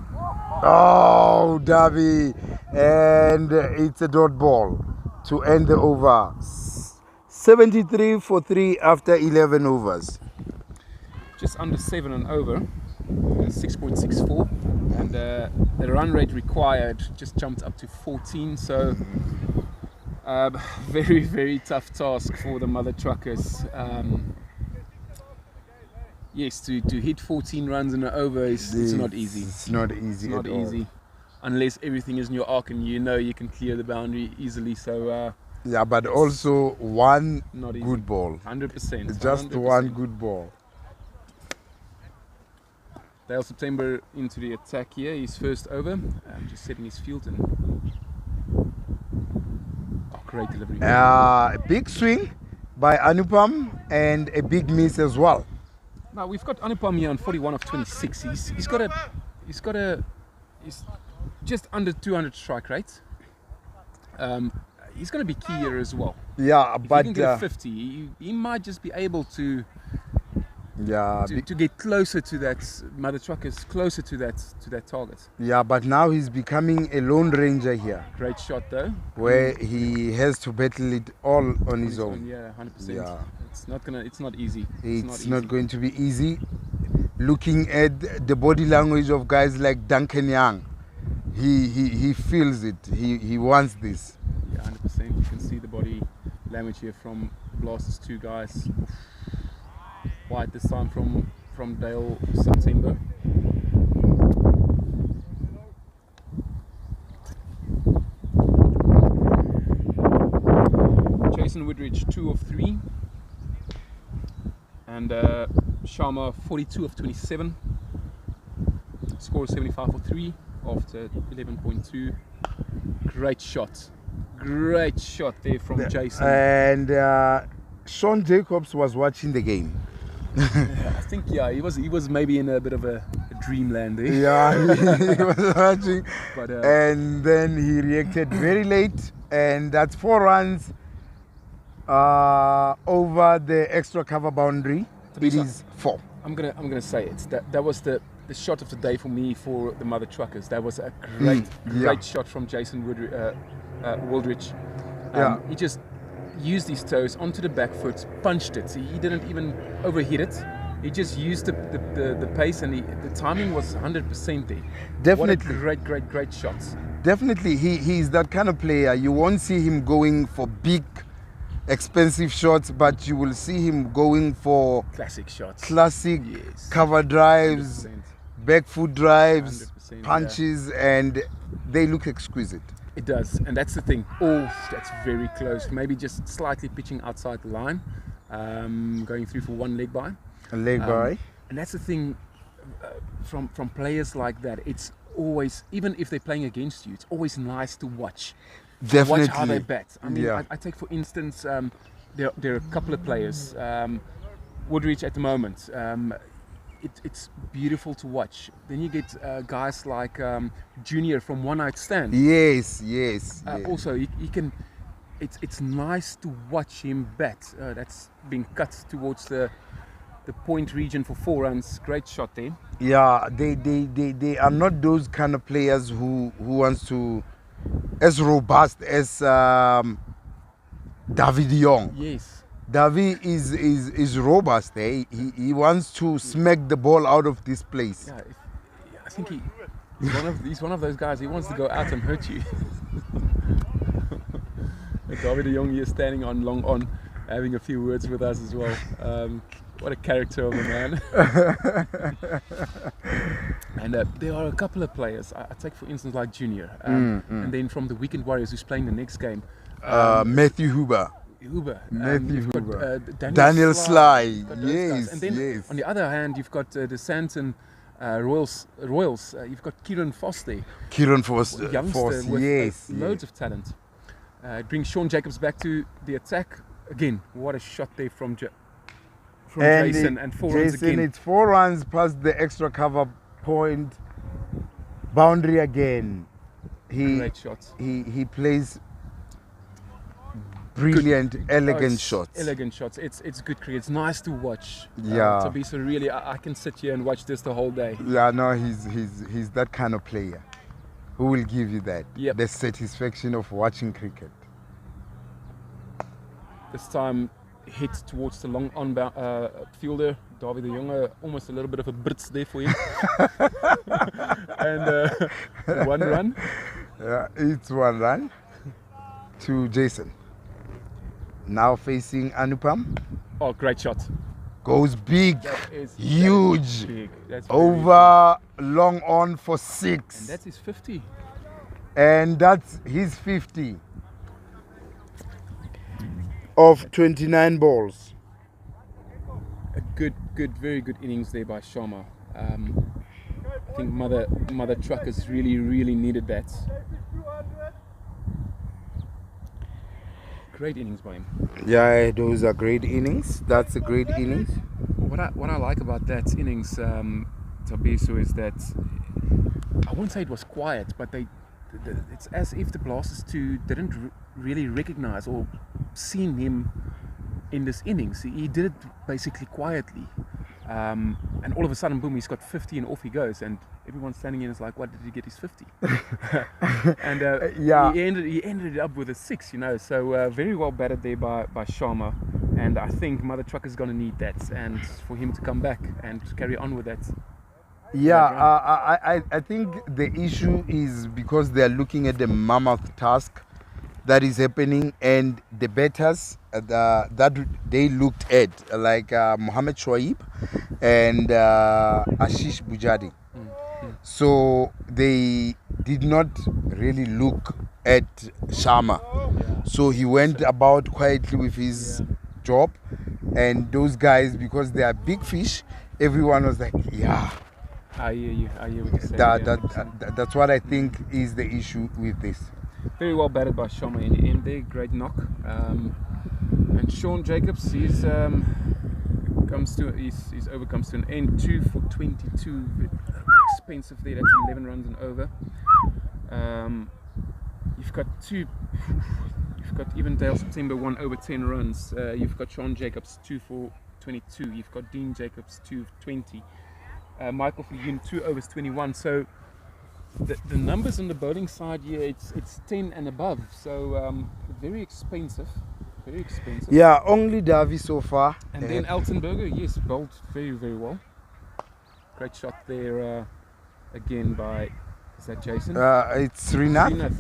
Oh, Davy, and it's a dot ball to end the over. 73 for 3 after 11 overs. Just under 7 and over, 6.64, and the run rate required just jumped up to 14. So very, very tough task for the mother truckers. Yes, to hit 14 runs in an over it's not easy. It's not easy. It's not at all. easy, unless everything is in your arc and you know you can clear the boundary easily. So Yeah, but also 1 not easy. good ball. 100%. Just 1 good ball. Dale September into the attack here. His first over. Just setting his field and great delivery. A big swing by Anupam and a big miss as well. Now we've got Anupam here on 41 of 26. He's just under 200 strike rate. He's going to be key here as well. Yeah, If but he can get a 50, he might just be able to yeah, to get closer to that mother truckers, closer to that target. yeah, but now he's becoming a lone ranger here, Great shot though. where he has to battle it all on his own. Yeah, 100%. Yeah. It's not easy. It's not going to be easy. Looking at the body language of guys like Duncan Young, he feels it. He wants this. Yeah, 100%. You can see the body language here from Blasters 2 guys. Wide this time from Dale September. Jason Woodridge 2 of 3. And Sharma 42 of 27. Score 75 for 3 after 11.2. Great shot. Great shot there from Jason. And Sean Jacobs was watching the game. I think he was maybe in a bit of a dreamland there. Yeah, he was watching. But, and then he reacted very late, and that's 4 runs over the extra cover boundary. It is 4. I'm gonna say it. That was the shot of the day for me for the mother truckers. That was a great shot from Jason Woodridge. He just used his toes onto the back foot, punched it. He didn't even overhit it. He just used the pace, and the timing was 100% there. Definitely. What a great shots. Definitely, he's that kind of player. You won't see him going for big, expensive shots, but you will see him going for Classic shots. classic Yes. cover drives, 100%. back foot drives, 100%, punches, and they look exquisite. It does, and that's the thing. Oh, that's very close. Maybe just slightly pitching outside the line, going through for 1 leg by. A leg by. And that's the thing from players like that. It's always, even if they're playing against you, it's always nice to watch. Definitely. Watch how they bat. I mean, Yeah. I take for instance, there are a couple of players. Woodridge at the moment. It's beautiful to watch. Then you get guys like Junior from One Night Stand. Yes. Also, he can. It's nice to watch him bat. That's being cut towards the point region for 4 runs. Great shot there. Yeah, they are not those kind of players who wants to, as robust as David Young. Yes. Davi is robust. Eh? He wants to smack the ball out of this place. Yeah, I think he's one of those guys. He wants to go out and hurt you. David de Jong here standing on long on, having a few words with us as well. What a character of a man. And there are a couple of players. I take for instance like Junior, and then from the Weekend Warriors who's playing the next game. Matthew Huber. Matthew Huber. Daniel Sly. Yes. And then yes. on the other hand, you've got the Sandton Royals. You've got Kieran Foster. Kieran Foster. Youngster with yes. loads of talent. It brings Sean Jacobs back to the attack again. What a shot there from Jason, and 4 runs again. It's 4 runs plus the extra cover point. Boundary again. Great shots. He plays brilliant, elegant shots. Elegant shots. It's good cricket. It's nice to watch. Yeah. So really, I can sit here and watch this the whole day. Yeah, no, he's that kind of player who will give you that. Yep. The satisfaction of watching cricket. This time hit towards the long on fielder, David de Jong, almost a little bit of a Brits there for him. And 1 run. Yeah, it's 1 run to Jason. Now facing Anupam. Oh, great shot. Goes big, huge. Big. That's over long on for 6. And that's his 50. And that's his 50 of 29 balls. A good, very good innings there by Sharma. I think Mother Truckers really needed that. Great innings by him. Yeah, those are great innings. That's a great innings. What I like about that innings, Tabiso, is that I wouldn't say it was quiet, but it's as if the Blasters didn't really recognize or seen him in this innings. He did it basically quietly, and all of a sudden, boom, he's got 50 and off he goes, and everyone's standing in is like, what did he get his 50? And yeah, he ended it up with a 6, so very well batted there by Sharma, and I think Mother Trucker's going to need that, and for him to come back and carry on with that. Yeah, I think the issue is because they are looking at the mammoth task that is happening, and the batters that they looked at, like Mohammed Shoaib and Ashish Bujadi. So they did not really look at Sharma. Yeah. So he went about quietly with his job, and those guys, because they are big fish, everyone was like, yeah. I hear you. I hear what you're saying. That's what I think is the issue with this. Very well batted by Sharma in the end there. Great knock. And Sean Jacobs, his over comes to an end. 2 for 22. Expensive there. That's 11 runs and over. You've got even Dale September 1 over 10 runs. You've got Sean Jacobs 2 for 22. You've got Dean Jacobs 2 for 20. Michael Viljoen 2 overs 21. So the numbers on the bowling side here, it's 10 and above. So very expensive. Very expensive. Yeah, only Davi so far. And then Altenberger, yes, bowled very well. Great shot there again by, is that Jason? It's Srinath.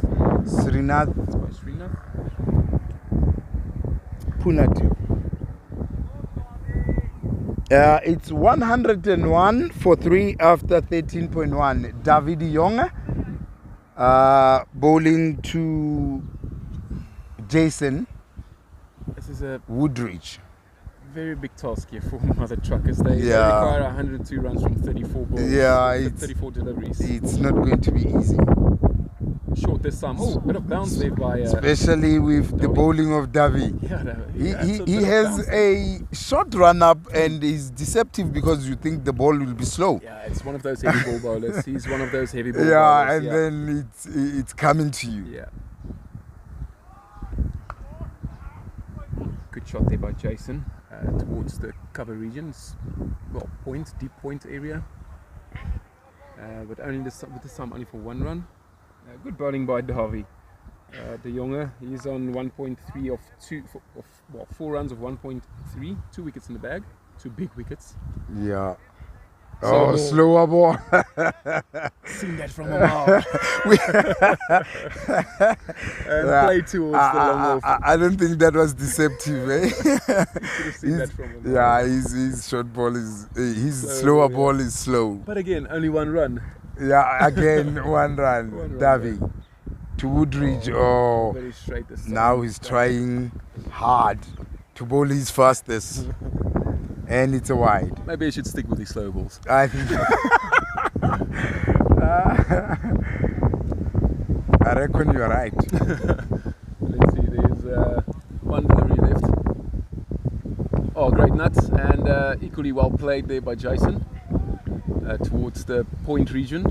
Srinath. It's by Srinath. Punatu. It's 101 for 3 after 13.1. David de Jong bowling to Jason. This is a Woodridge. very big task here for Mother Truckers. They require 102 runs from 34 balls. Yeah, it's 34 deliveries. It's not going to be easy. Short this time. Oh, bit of bounce there by especially with the bowling of Davi. Yeah, He has a short run up and is deceptive because you think the ball will be slow. Yeah, it's one of those heavy ball bowlers. He's one of those heavy ball Yeah, bowlers. and then it's coming to you. Yeah. Good shot there by Jason towards the cover regions. Well, deep point area. But only with this time only for 1 run. Good bowling by Davi. De Jonge, he's on 1.3 of 4 runs of 1.3, 2 wickets in the bag, 2 big wickets. Yeah. Slow Oh, ball. slower ball. Seen that from a mile. And Yeah. play towards the long off. I don't think that was deceptive, eh? You should have seen that from a mile. Yeah, his short ball is his Slow slower ball, yeah. ball is slow. But again, only 1 run. Yeah, again 1 run. One run, Davy to Woodridge. Oh, Very straight this time. now he's trying hard to bowl his fastest, and it's a wide. Maybe I should stick with these slow balls. I think. I reckon you're right. Let's see, there's 1 delivery left. Oh, great nuts, and equally well played there by Jason towards the point region.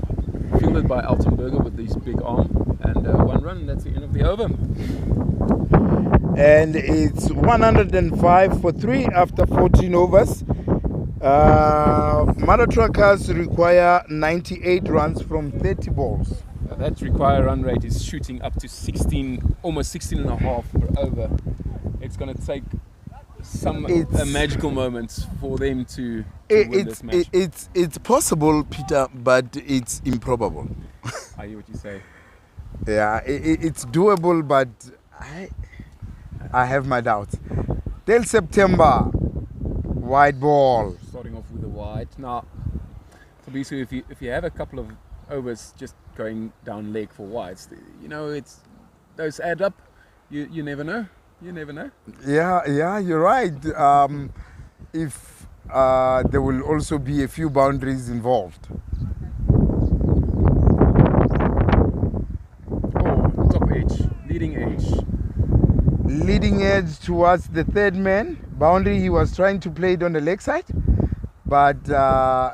Fielded by Altenberger with his big arm, and 1 run, and that's the end of the over. And it's 105 for 3 after 14 overs. Mother Truckers require 98 runs from 30 balls. That required run rate is shooting up to 16, almost 16 and a half per over. It's going to take a magical moment for them to win this match. It's possible, Peter, but it's improbable. I hear what you say. Yeah, it's doable, but I have my doubts. Till September, wide ball. Starting off with a wide. Now, Tabiso, if you have a couple of overs just going down leg for wides, you know, those add up. You never know. You never know. Yeah, you're right. If there will also be a few boundaries involved. Oh, top edge, leading edge. Leading edge towards the third man. Boundary, he was trying to play it on the leg side, but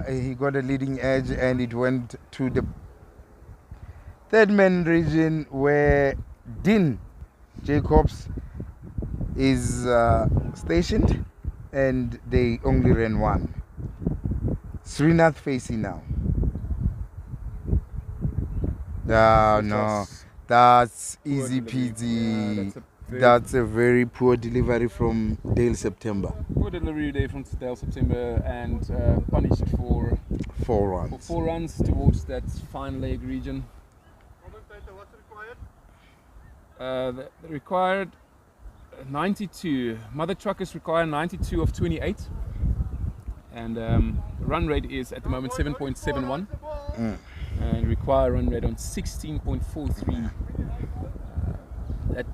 he got a leading edge and it went to the third man region where Dean Jacobs is stationed, and they only ran 1. Srinath facing now. No, that's easy peasy. That's a very poor delivery from Dale September. Poor delivery there from Dale September, and punished for 4 runs. For 4 runs towards that fine leg region. What's required? The required 92. Mother Truckers require 92 of 28, and run rate is at the moment 7.71, and require run rate on 16.43.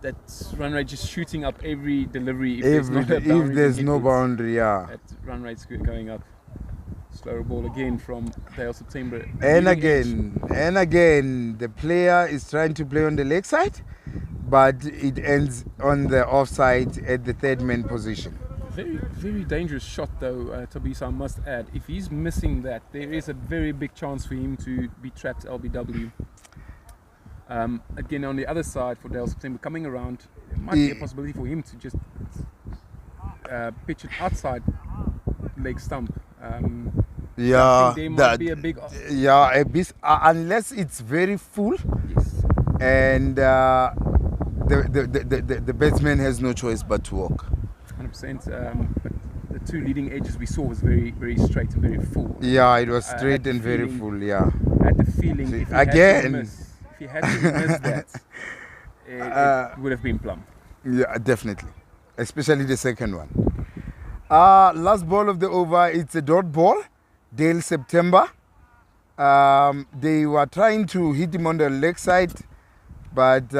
That run rate just shooting up every delivery. If there's no boundary, yeah. That run rate's going up. Slower ball again from Dale September. And again, the player is trying to play on the leg side, but it ends on the offside at the third man position. Very, very dangerous shot though, Tabisa, I must add. If he's missing that, there is a very big chance for him to be trapped LBW. Again, on the other side for Dale September coming around, there might be a possibility for him to just pitch it outside leg stump. Yeah, there might be a big. Unless it's very full, Yes. and the batsman has no choice but to walk. 100%. But the 2 leading edges we saw was very, very straight and very full. Yeah, it was straight and very full. Yeah. I had the feeling See, if he had to miss that, it would have been plumb. Yeah, definitely, especially the second one. Last ball of the over, it's a dot ball. Dale September. They were trying to hit him on the leg side, but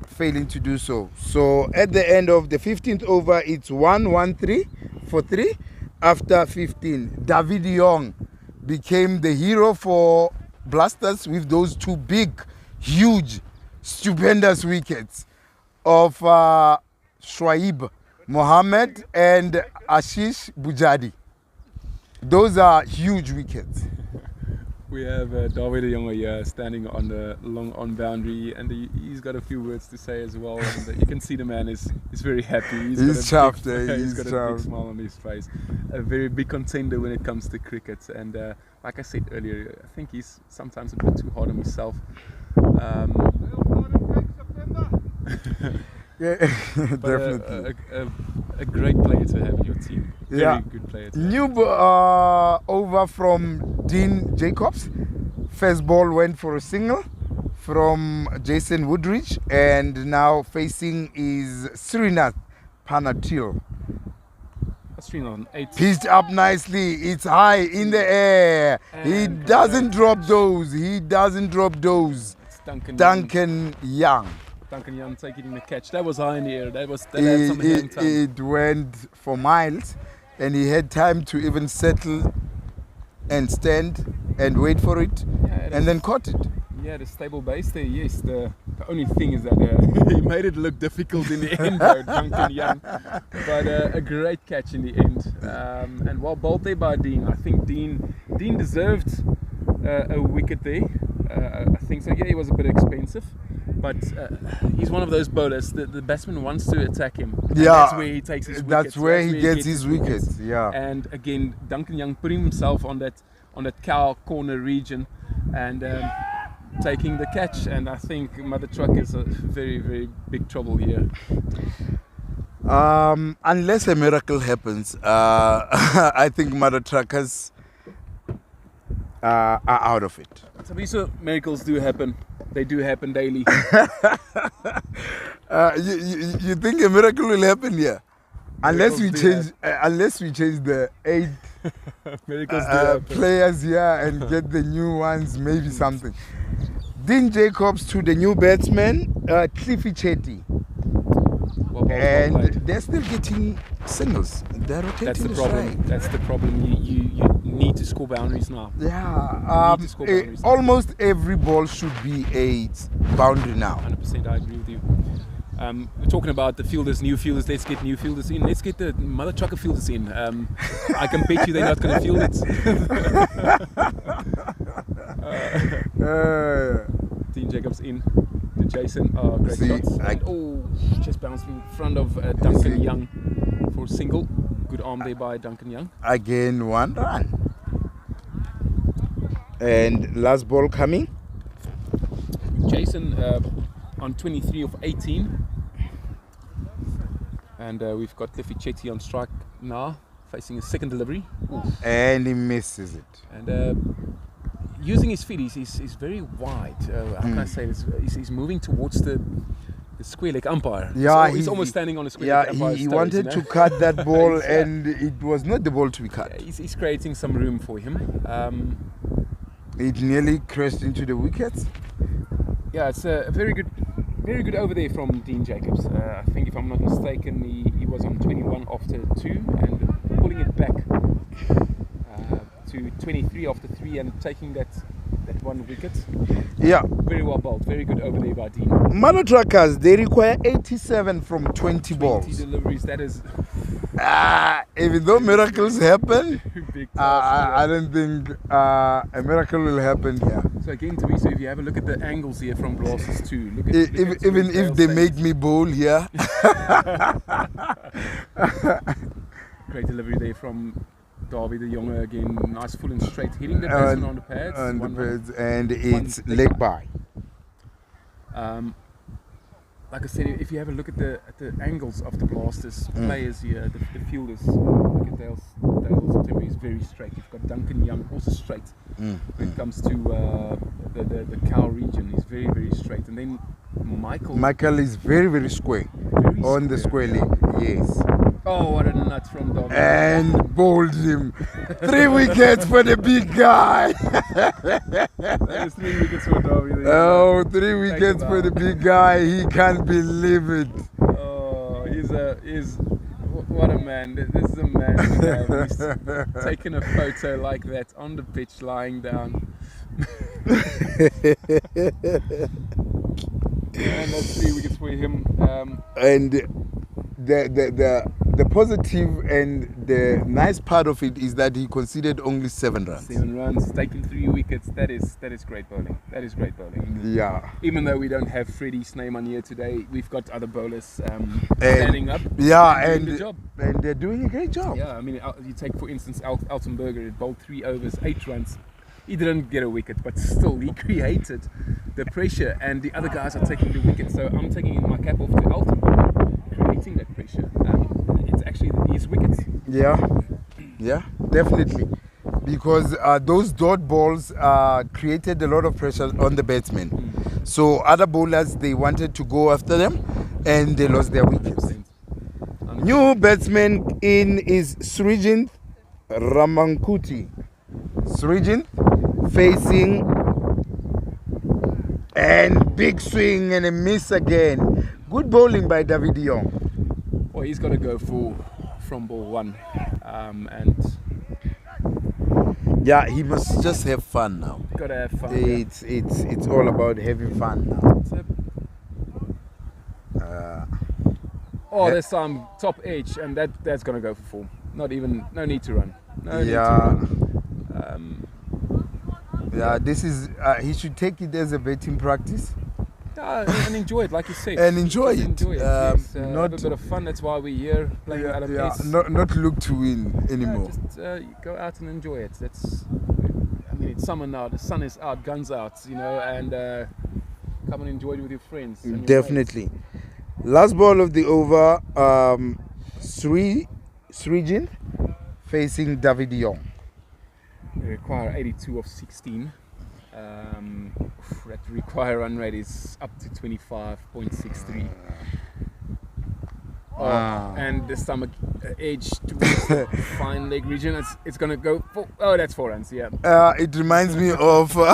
failing to do so. So at the end of the 15th over, it's 1-1-3 for 3 after 15. David Young became the hero for Blasters with those 2 big, huge, stupendous wickets of Shoaib Mohammed and Ashish Bujadi. Those are huge wickets. We have David de Jonge here standing on the long on boundary, and he's got a few words to say as well. And you can see the man is very happy. He's chuffed. He's got a big smile on his face. A very big contender when it comes to cricket. And like I said earlier, I think he's sometimes a bit too hard on himself. Yeah, But definitely. a great player to have in your team. Very Yeah. good player to have. New over from Dean Jacobs. First ball went for a single from Jason Woodridge, and now facing is Srinath Panatil. That's 3 on 8. Pitched up nicely. It's high in the air. He And doesn't great drop catch. those. He doesn't drop those. It's Duncan Young. Young taking the catch. That was high in the air. That had some hang time. It went for miles, and he had time to even settle and stand and wait for it, Yeah, and then caught it. Yeah, the stable base there. Yes, the only thing is that he made it look difficult in the end, though, Duncan Young. But a great catch in the end. And well bowled there by Dean. I think Dean deserved a wicket there. I think so. Yeah, he was a bit expensive, but he's one of those bowlers. The batsman wants to attack him. And Yeah, that's where he takes his wickets. That's where he gets gets his wickets. Yeah. And again, Duncan Young putting himself on that cow corner region and taking the catch. And I think Mother Truck is a very, very big trouble here. Unless a miracle happens, I think Mother Truckers are out of it. So these miracles do happen. They do happen daily. You think a miracle will happen here? Unless we Miracles do change the 8 Miracles do happen. players here and get the new ones, maybe something. Dean Jacobs to the new batsman, Cliffy Chetty. Well, well And played. they're still getting singles. They're rotating That's the the problem. strike. That's the problem. You need to score boundaries now. Yeah, need to score boundaries. almost every ball should be a boundary now. 100%, I agree with you. We're talking about the fielders, new fielders. Let's get new fielders in. Let's get the Mother Trucker fielders in. I can bet you they're not going to field it. Dean Jacobs in. To Jason. Oh, great See, shots. And, just bounced in front of Duncan See. Young for a single. Good arm there by Duncan Young. Again, 1 run. And last ball coming. Jason on 23 of 18. And we've got Cliffy Chetty on strike now, facing his second delivery. Oof. And he misses it. And using his feet, he's very wide. How can I say this? He's moving towards the square leg umpire. Yeah, he's almost standing on the square Yeah, leg umpire's he toes, wanted you to know? cut that ball, Exactly. and it was not the ball to be cut. Yeah, he's creating some room for him. It nearly crashed into the wickets. Yeah, it's a very good over there from Dean Jacobs. I think, if I'm not mistaken, he was on 21 after 2 and pulling it back to 23 after 3 and taking that 1 wicket. Yeah. Very well bowled. Very good over there by Dean. Mother Truckers, they require 87 from 20 20 balls. deliveries. That is Even though miracles happen, big. I don't think a miracle will happen here. So again, Teresa, if you have a look at the angles here from Blasters too, look at Even if they make me bowl here. great delivery there from Darby the Younger again, nice full and straight, hitting the batsman on the pads. On the one run. pads, and it's leg by. Like I said, if you have a look at the angles of the Blasters players here, the fielders, look at Dale September is very straight. You've got Duncan Young also straight. When it comes to the cow region, he's very, very straight. And then Michael is very, very square very on the square leg. Yes. Oh, what a nut from Darby. And bowled him. 3 wickets for the big guy. That is 3 wickets for Darby. Oh, 3 wickets for the big guy. He can't believe it. Oh, what a man. This is a man to have. He's taken a photo like that on the pitch lying down. And that's 3 wickets for him. And the positive and the nice part of it is that he conceded only 7 runs. 7 runs, taking 3 wickets. That is great bowling. That is great bowling. Yeah. Even though we don't have Freddie Snyman here today, we've got other bowlers standing up. Yeah, doing the job. and they're doing a great job. Yeah, I mean, you take for instance Altenberger, he bowled 3 overs, 8 runs. He didn't get a wicket, but still he created the pressure, and the other guys are taking the wicket. So I'm taking my cap off to Elton for creating that pressure. It's actually his wickets. Yeah, definitely. Because those dot balls created a lot of pressure on the batsmen. So other bowlers, they wanted to go after them and they lost their wickets. 100%. New batsman in is Srijint Ramankuti. Srijint facing and big swing and a miss again. Good bowling by David Young. Well, he's got to go from ball one, and Yeah, he must just have fun now. got to have fun. It's all about having fun now. This time top edge, and that's gonna go for 4. No need to run. No need to Yeah. run. Yeah, this is he should take it as a betting practice And enjoy it, like you said. and enjoy Just it. Enjoy it. Yes, have Not a bit of fun. That's why we're here playing at a pace. not look to win anymore. Just go out and enjoy it. It's summer now. The sun is out, guns out, and come and enjoy it with your friends. And your Definitely. Last ball of the over, Srijint facing David Young. They require 82 of 16. That require run rate is up to 25.63. And this time edge towards the fine leg region. It's gonna go for. Oh, that's 4 runs. Yeah. It reminds me of the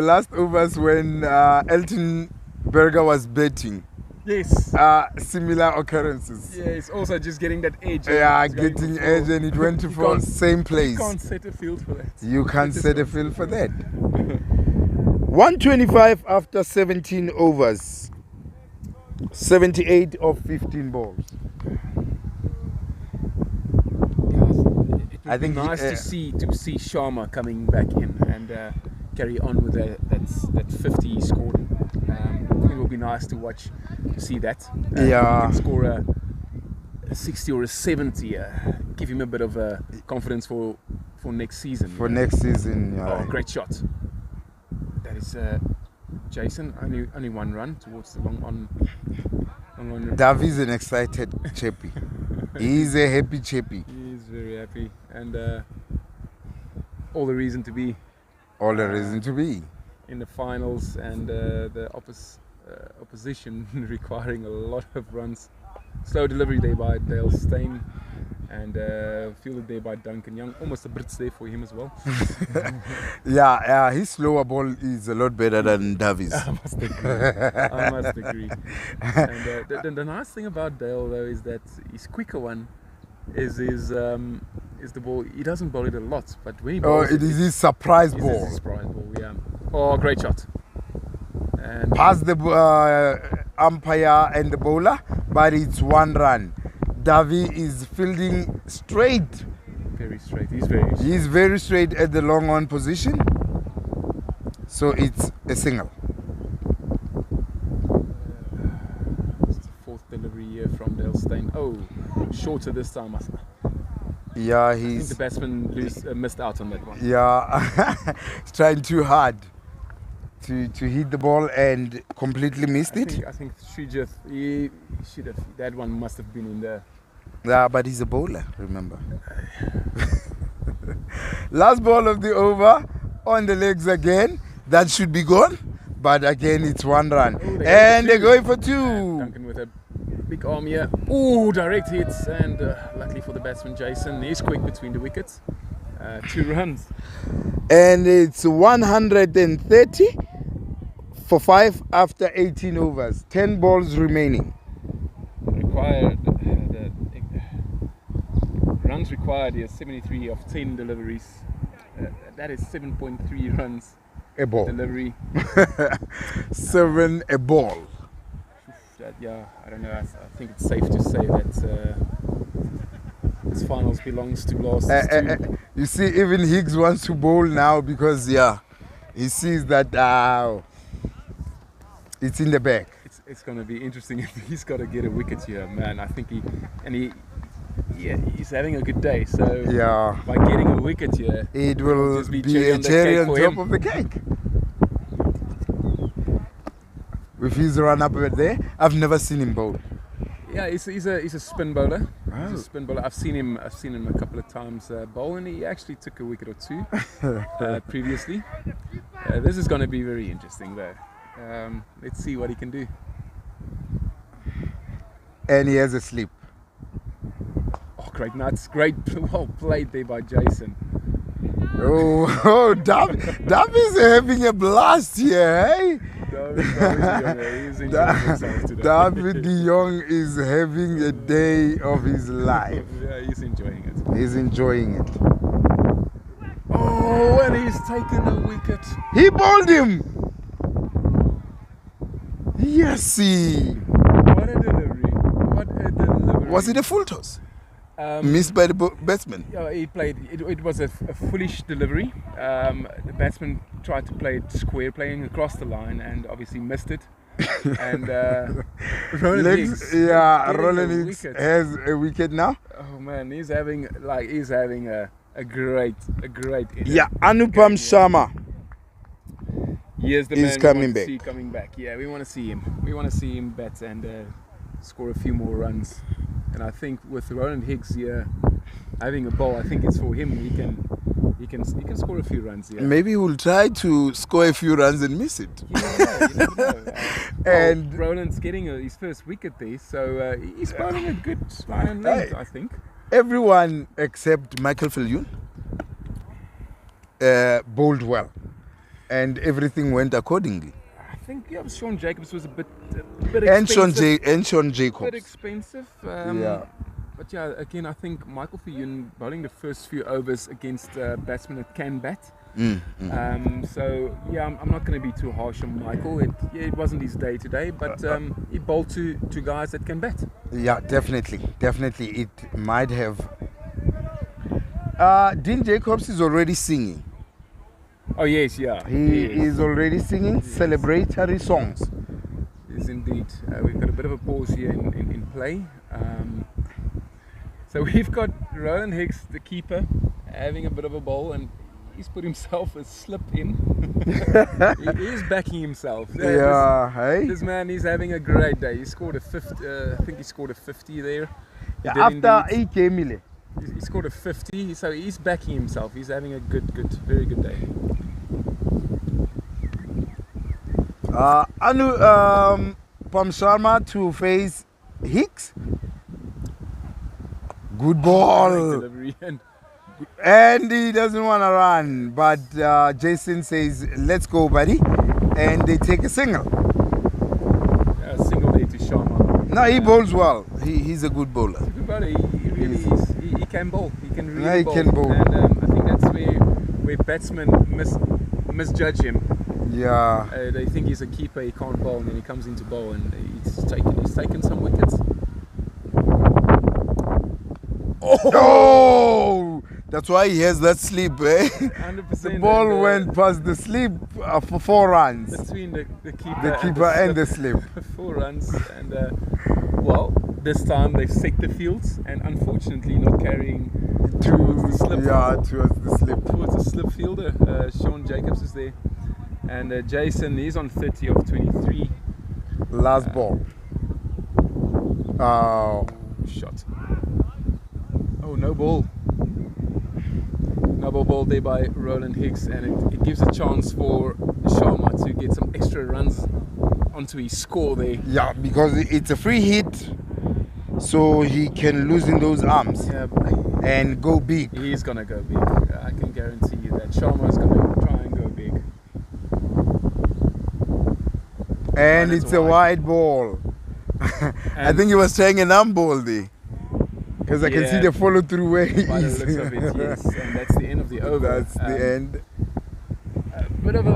last overs when Elton Berger was betting. Yes. Similar occurrences. Yeah. It's also just getting that edge. Yeah, It's going getting for edge four. and it went to You for can't- same place. You can't set a field for that. You can't set a field for that. 125 after 17 overs. 78 of 15 balls. It I would be think nice to see Sharma coming back in and carry on with that 50 he scored. It will be nice to watch to see that. Yeah. He can score a 60 or a 70. Give him a bit of confidence for next season. For next season. Oh, great shot. That is Jason. Only 1 run towards the long on. Davi's an excited chappy. He's a happy chappy. He's very happy, and all the reason to be All the reason to be. in the finals, and the opposition requiring a lot of runs. Slow delivery there by Dale Steyn, and fielded there by Duncan Young. Almost a Brits there for him as well. Yeah, his slower ball is a lot better than Davi's. I must agree. And the nice thing about Dale though is that his quicker one is the ball. He doesn't bowl it a lot, but when he Oh, bowls it is his surprise it's ball. a surprise ball. Yeah. Oh, great shot. And Past the umpire and the bowler, but it's 1 run. Davi is fielding straight. very straight. He's very straight. He's very straight at the long on position. So it's a single. It's the 4th delivery here from Dale Steyn. Oh, shorter this time. Yeah, I think he's the batsman missed out on that one. he's trying too hard to hit the ball and completely missed it. I think Srijith, he should have. That one must have been in there. Yeah, but he's a bowler, remember. Last ball of the over, on the legs again. That should be gone, but again it's 1 run. Oh, And they're going for And 2. Duncan with a big arm here. Ooh, direct hits, and luckily for the batsman Jason, he's quick between the wickets. 2 runs. And it's 130 for 5 after 18 overs. 10 balls remaining. Required the runs required here 73 of 10 deliveries. That is 7.3 runs A ball. delivery. 7 a ball. I don't know. I think it's safe to say that this finals belongs to Blasters too. You see, even Higgs wants to bowl now because, he sees that it's in the bag. It's going to be interesting if he's got to get a wicket here, man. I think Yeah, he's having a good day. So Yeah, by getting a wicket here, it will just be be a cherry on for top him. of the cake. With his run up over there, I've never seen him bowl. Yeah, he's a spin bowler. Wow. He's a spin bowler. I've seen him a couple of times bowl, and he actually took a wicket or two previously. This is going to be very interesting, though. Let's see what he can do. And he has a slip. Oh, great nuts! Great, well played there by Jason. Oh, Dab is having a blast here, hey? He's enjoying himself today. David de Jong is having a day of his life. Yeah, he's enjoying it. He's enjoying it. Oh, and he's taken a wicket. He bowled him. Yes, he. What a delivery! What a delivery! Was it a full toss? Missed by the batsman. Yeah, he played. It was a foolish delivery. The batsman tried to play it square, playing across the line, and obviously missed it. And Roland Higgs, Roland Higgs has a wicket now. Oh man, he's having a great inning. Yeah, Anupam Sharma. Here's the He's man coming we want back. to see coming back. Yeah, we want to see him. We want to see him bat and score a few more runs. And I think with Roland Higgs here having a ball, I think it's for him. He can score a few runs here. Maybe he will try to score a few runs and miss it. You never know. And Roland's getting his first wicket there, so he's bowling a good line and length, I think. everyone except Michael Viljoen bowled well, and everything went accordingly. I think Sean Jacobs was a bit And expensive. Sean A Jacobs. bit expensive. Yeah. But yeah, again, I think Michael Viljoen bowling the first few overs against batsmen that can bat. So yeah, I'm not going to be too harsh on Michael. It wasn't his day today, but he bowled to guys that can bat. Yeah, definitely. It might have. Dean Jacobs is already singing. Oh yes, yeah. He is already singing celebratory songs. Yes, indeed. We've got a bit of a pause here in play. So we've got Roland Higgs, the keeper, having a bit of a bowl, and he's put himself a slip in. He is backing himself. Hey. This man is having a great day. He scored a 50. I think he scored a 50 there. He did After indeed. 8 Emile. He scored a 50, so he's backing himself. He's having a very good day. Pam Sharma to face Hicks. Good ball. Delivery and And he doesn't want to run, but Jason says, let's go, buddy. And they take a single. a single day to Sharma. No, he bowls well. He's a good bowler. He's a good bowler. He really is. He can bowl. He can really Yeah, he bowl. can bowl. And I think that's where batsmen misjudge him. Yeah. They think he's a keeper, he can't bowl, and then he comes into bowl and he's taken some wickets. Oh! That's why he has that slip, eh? 100%. The ball and, went past the slip for 4 runs. between the keeper, The keeper and the slip. 4 runs, and well, this time they've set the fields, and unfortunately not carrying towards the slip. Yeah, towards the slip. Towards the slip fielder. Sean Jacobs is there, and Jason, he's on 30 of 23. Last ball. Oh. Shot. Oh, no ball. No ball there by Roland Higgs, and it gives a chance for Sharma to get some extra runs onto his score there. Yeah, because it's a free hit, so he can loosen those arms Yeah, and go big. he's gonna go big. I can guarantee you that Sharma is gonna try and go big. And That's it's a wide ball. I think he was trying an arm ball there. Because I can see the follow through where he By the is. looks of it, yes. And that's the end of the over. That's the end. A bit of a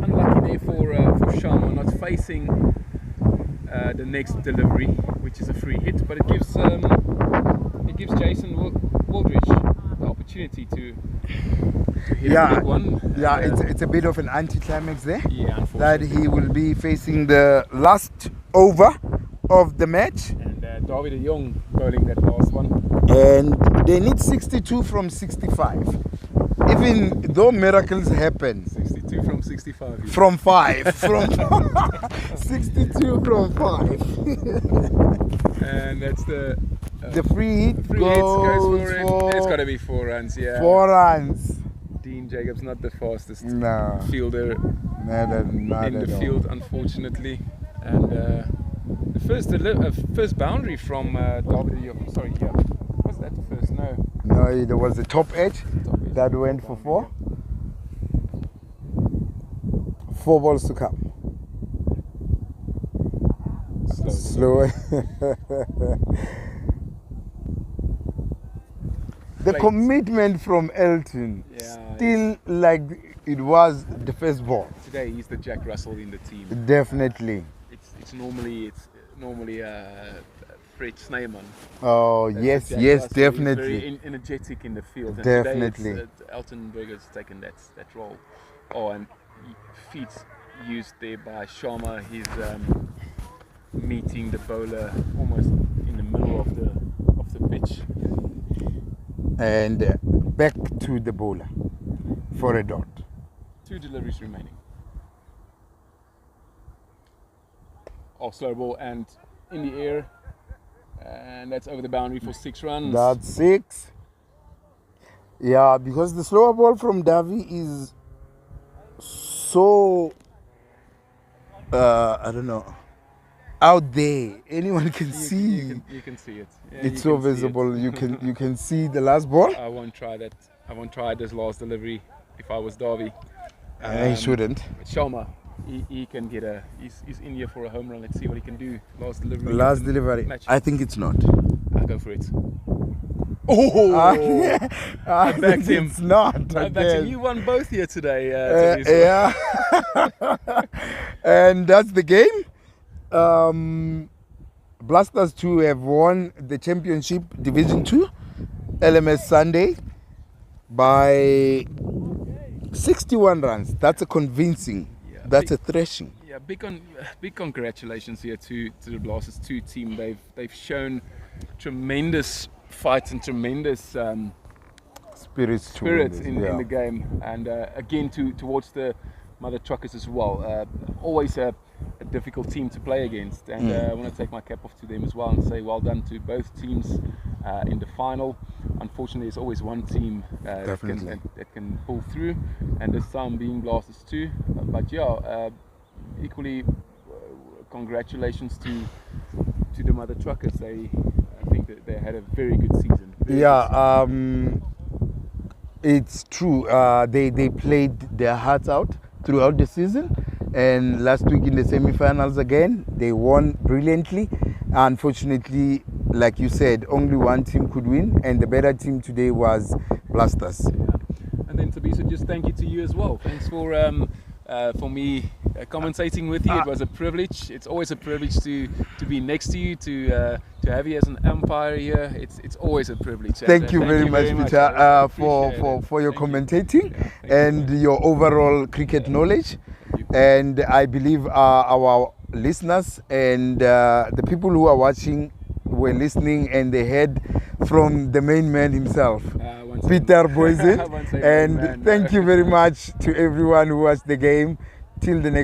unlucky there for Sharma, not facing the next delivery, which is a free hit, but it gives Jason Waldridge the opportunity to hit a big one. Yeah, And, it's a bit of an anticlimax there. yeah, unfortunately. That he will be facing the last over of the match. And David de Jong bowling that last one. And they need 62 from 65. Even though miracles happen, 62 from 65. yeah. from 5. From 62 from 5. And that's the The free hit free hits goes goes for it. for It's got to be 4 runs, yeah. 4 runs. Dean Jacobs not the fastest No, fielder not in at the all. field, unfortunately. And the first boundary from Derby. Sorry, yeah. Was that the first? No. No, there was a top edge Top edge. that went for 4. 4 balls to come. Slow. Slow. The Plates. commitment from Elton, Yeah, still like it was the first ball. Today he's the Jack Russell in the team. Definitely. It's normally Fred Snyman. Oh, That's yes, the Jack yes, Russell. He's definitely. very energetic in the field. And Definitely. Today it's, Elton Berger's taken that role. Oh, and feet used there by Sharma. He's meeting the bowler almost in the middle of the pitch. And back to the bowler for a dot. 2 deliveries remaining. Off slow ball and in the air. And that's over the boundary for 6 runs. That's 6. Yeah, because the slower ball from Davi is so, I don't know, out there. Anyone can see. You can see it. Yeah, It's you so can see it. visible. You can see the last ball. I won't try that. I won't try this last delivery if I was Derby. He shouldn't. Sharma, he can get he's in here for a home run. Let's see what he can do. Last delivery. Last delivery. Match. I think it's not. I'll go for it. Oh! I backed think him. it's not. I bet again. you won both here today. Yeah. And that's the game. Blasters 2 have won the championship Division 2 LMS Sunday by 61 runs. That's a convincing. Yeah, That's big- a thrashing. Yeah, big congratulations here to the Blasters 2 team. They've shown tremendous fight and tremendous Spirits in the game, and again towards the mother truckers as well. Always a difficult team to play against, and I want to take my cap off to them as well and say well done to both teams in the final. Unfortunately, there's always one team that can pull through, and this time being Blasters 2. But yeah, equally congratulations to the mother truckers. I think that they had a very good season. It's true. They played their hearts out throughout the season, and last week in the semi-finals again, they won brilliantly. Unfortunately, like you said, only one team could win, and the better team today was Blasters. Yeah. And then Tabisa, just thank you to you as well. Thanks for me commentating with you. It was a privilege. It's always a privilege to be next to you, to have you as an umpire here. It's always a privilege. Thank you very much, Peter, for your commentating and your overall cricket knowledge. And I believe our listeners and the people who are watching were listening, and they heard from the main man himself, Peter Boysen. And thank you very much to everyone who watched the game. Till the next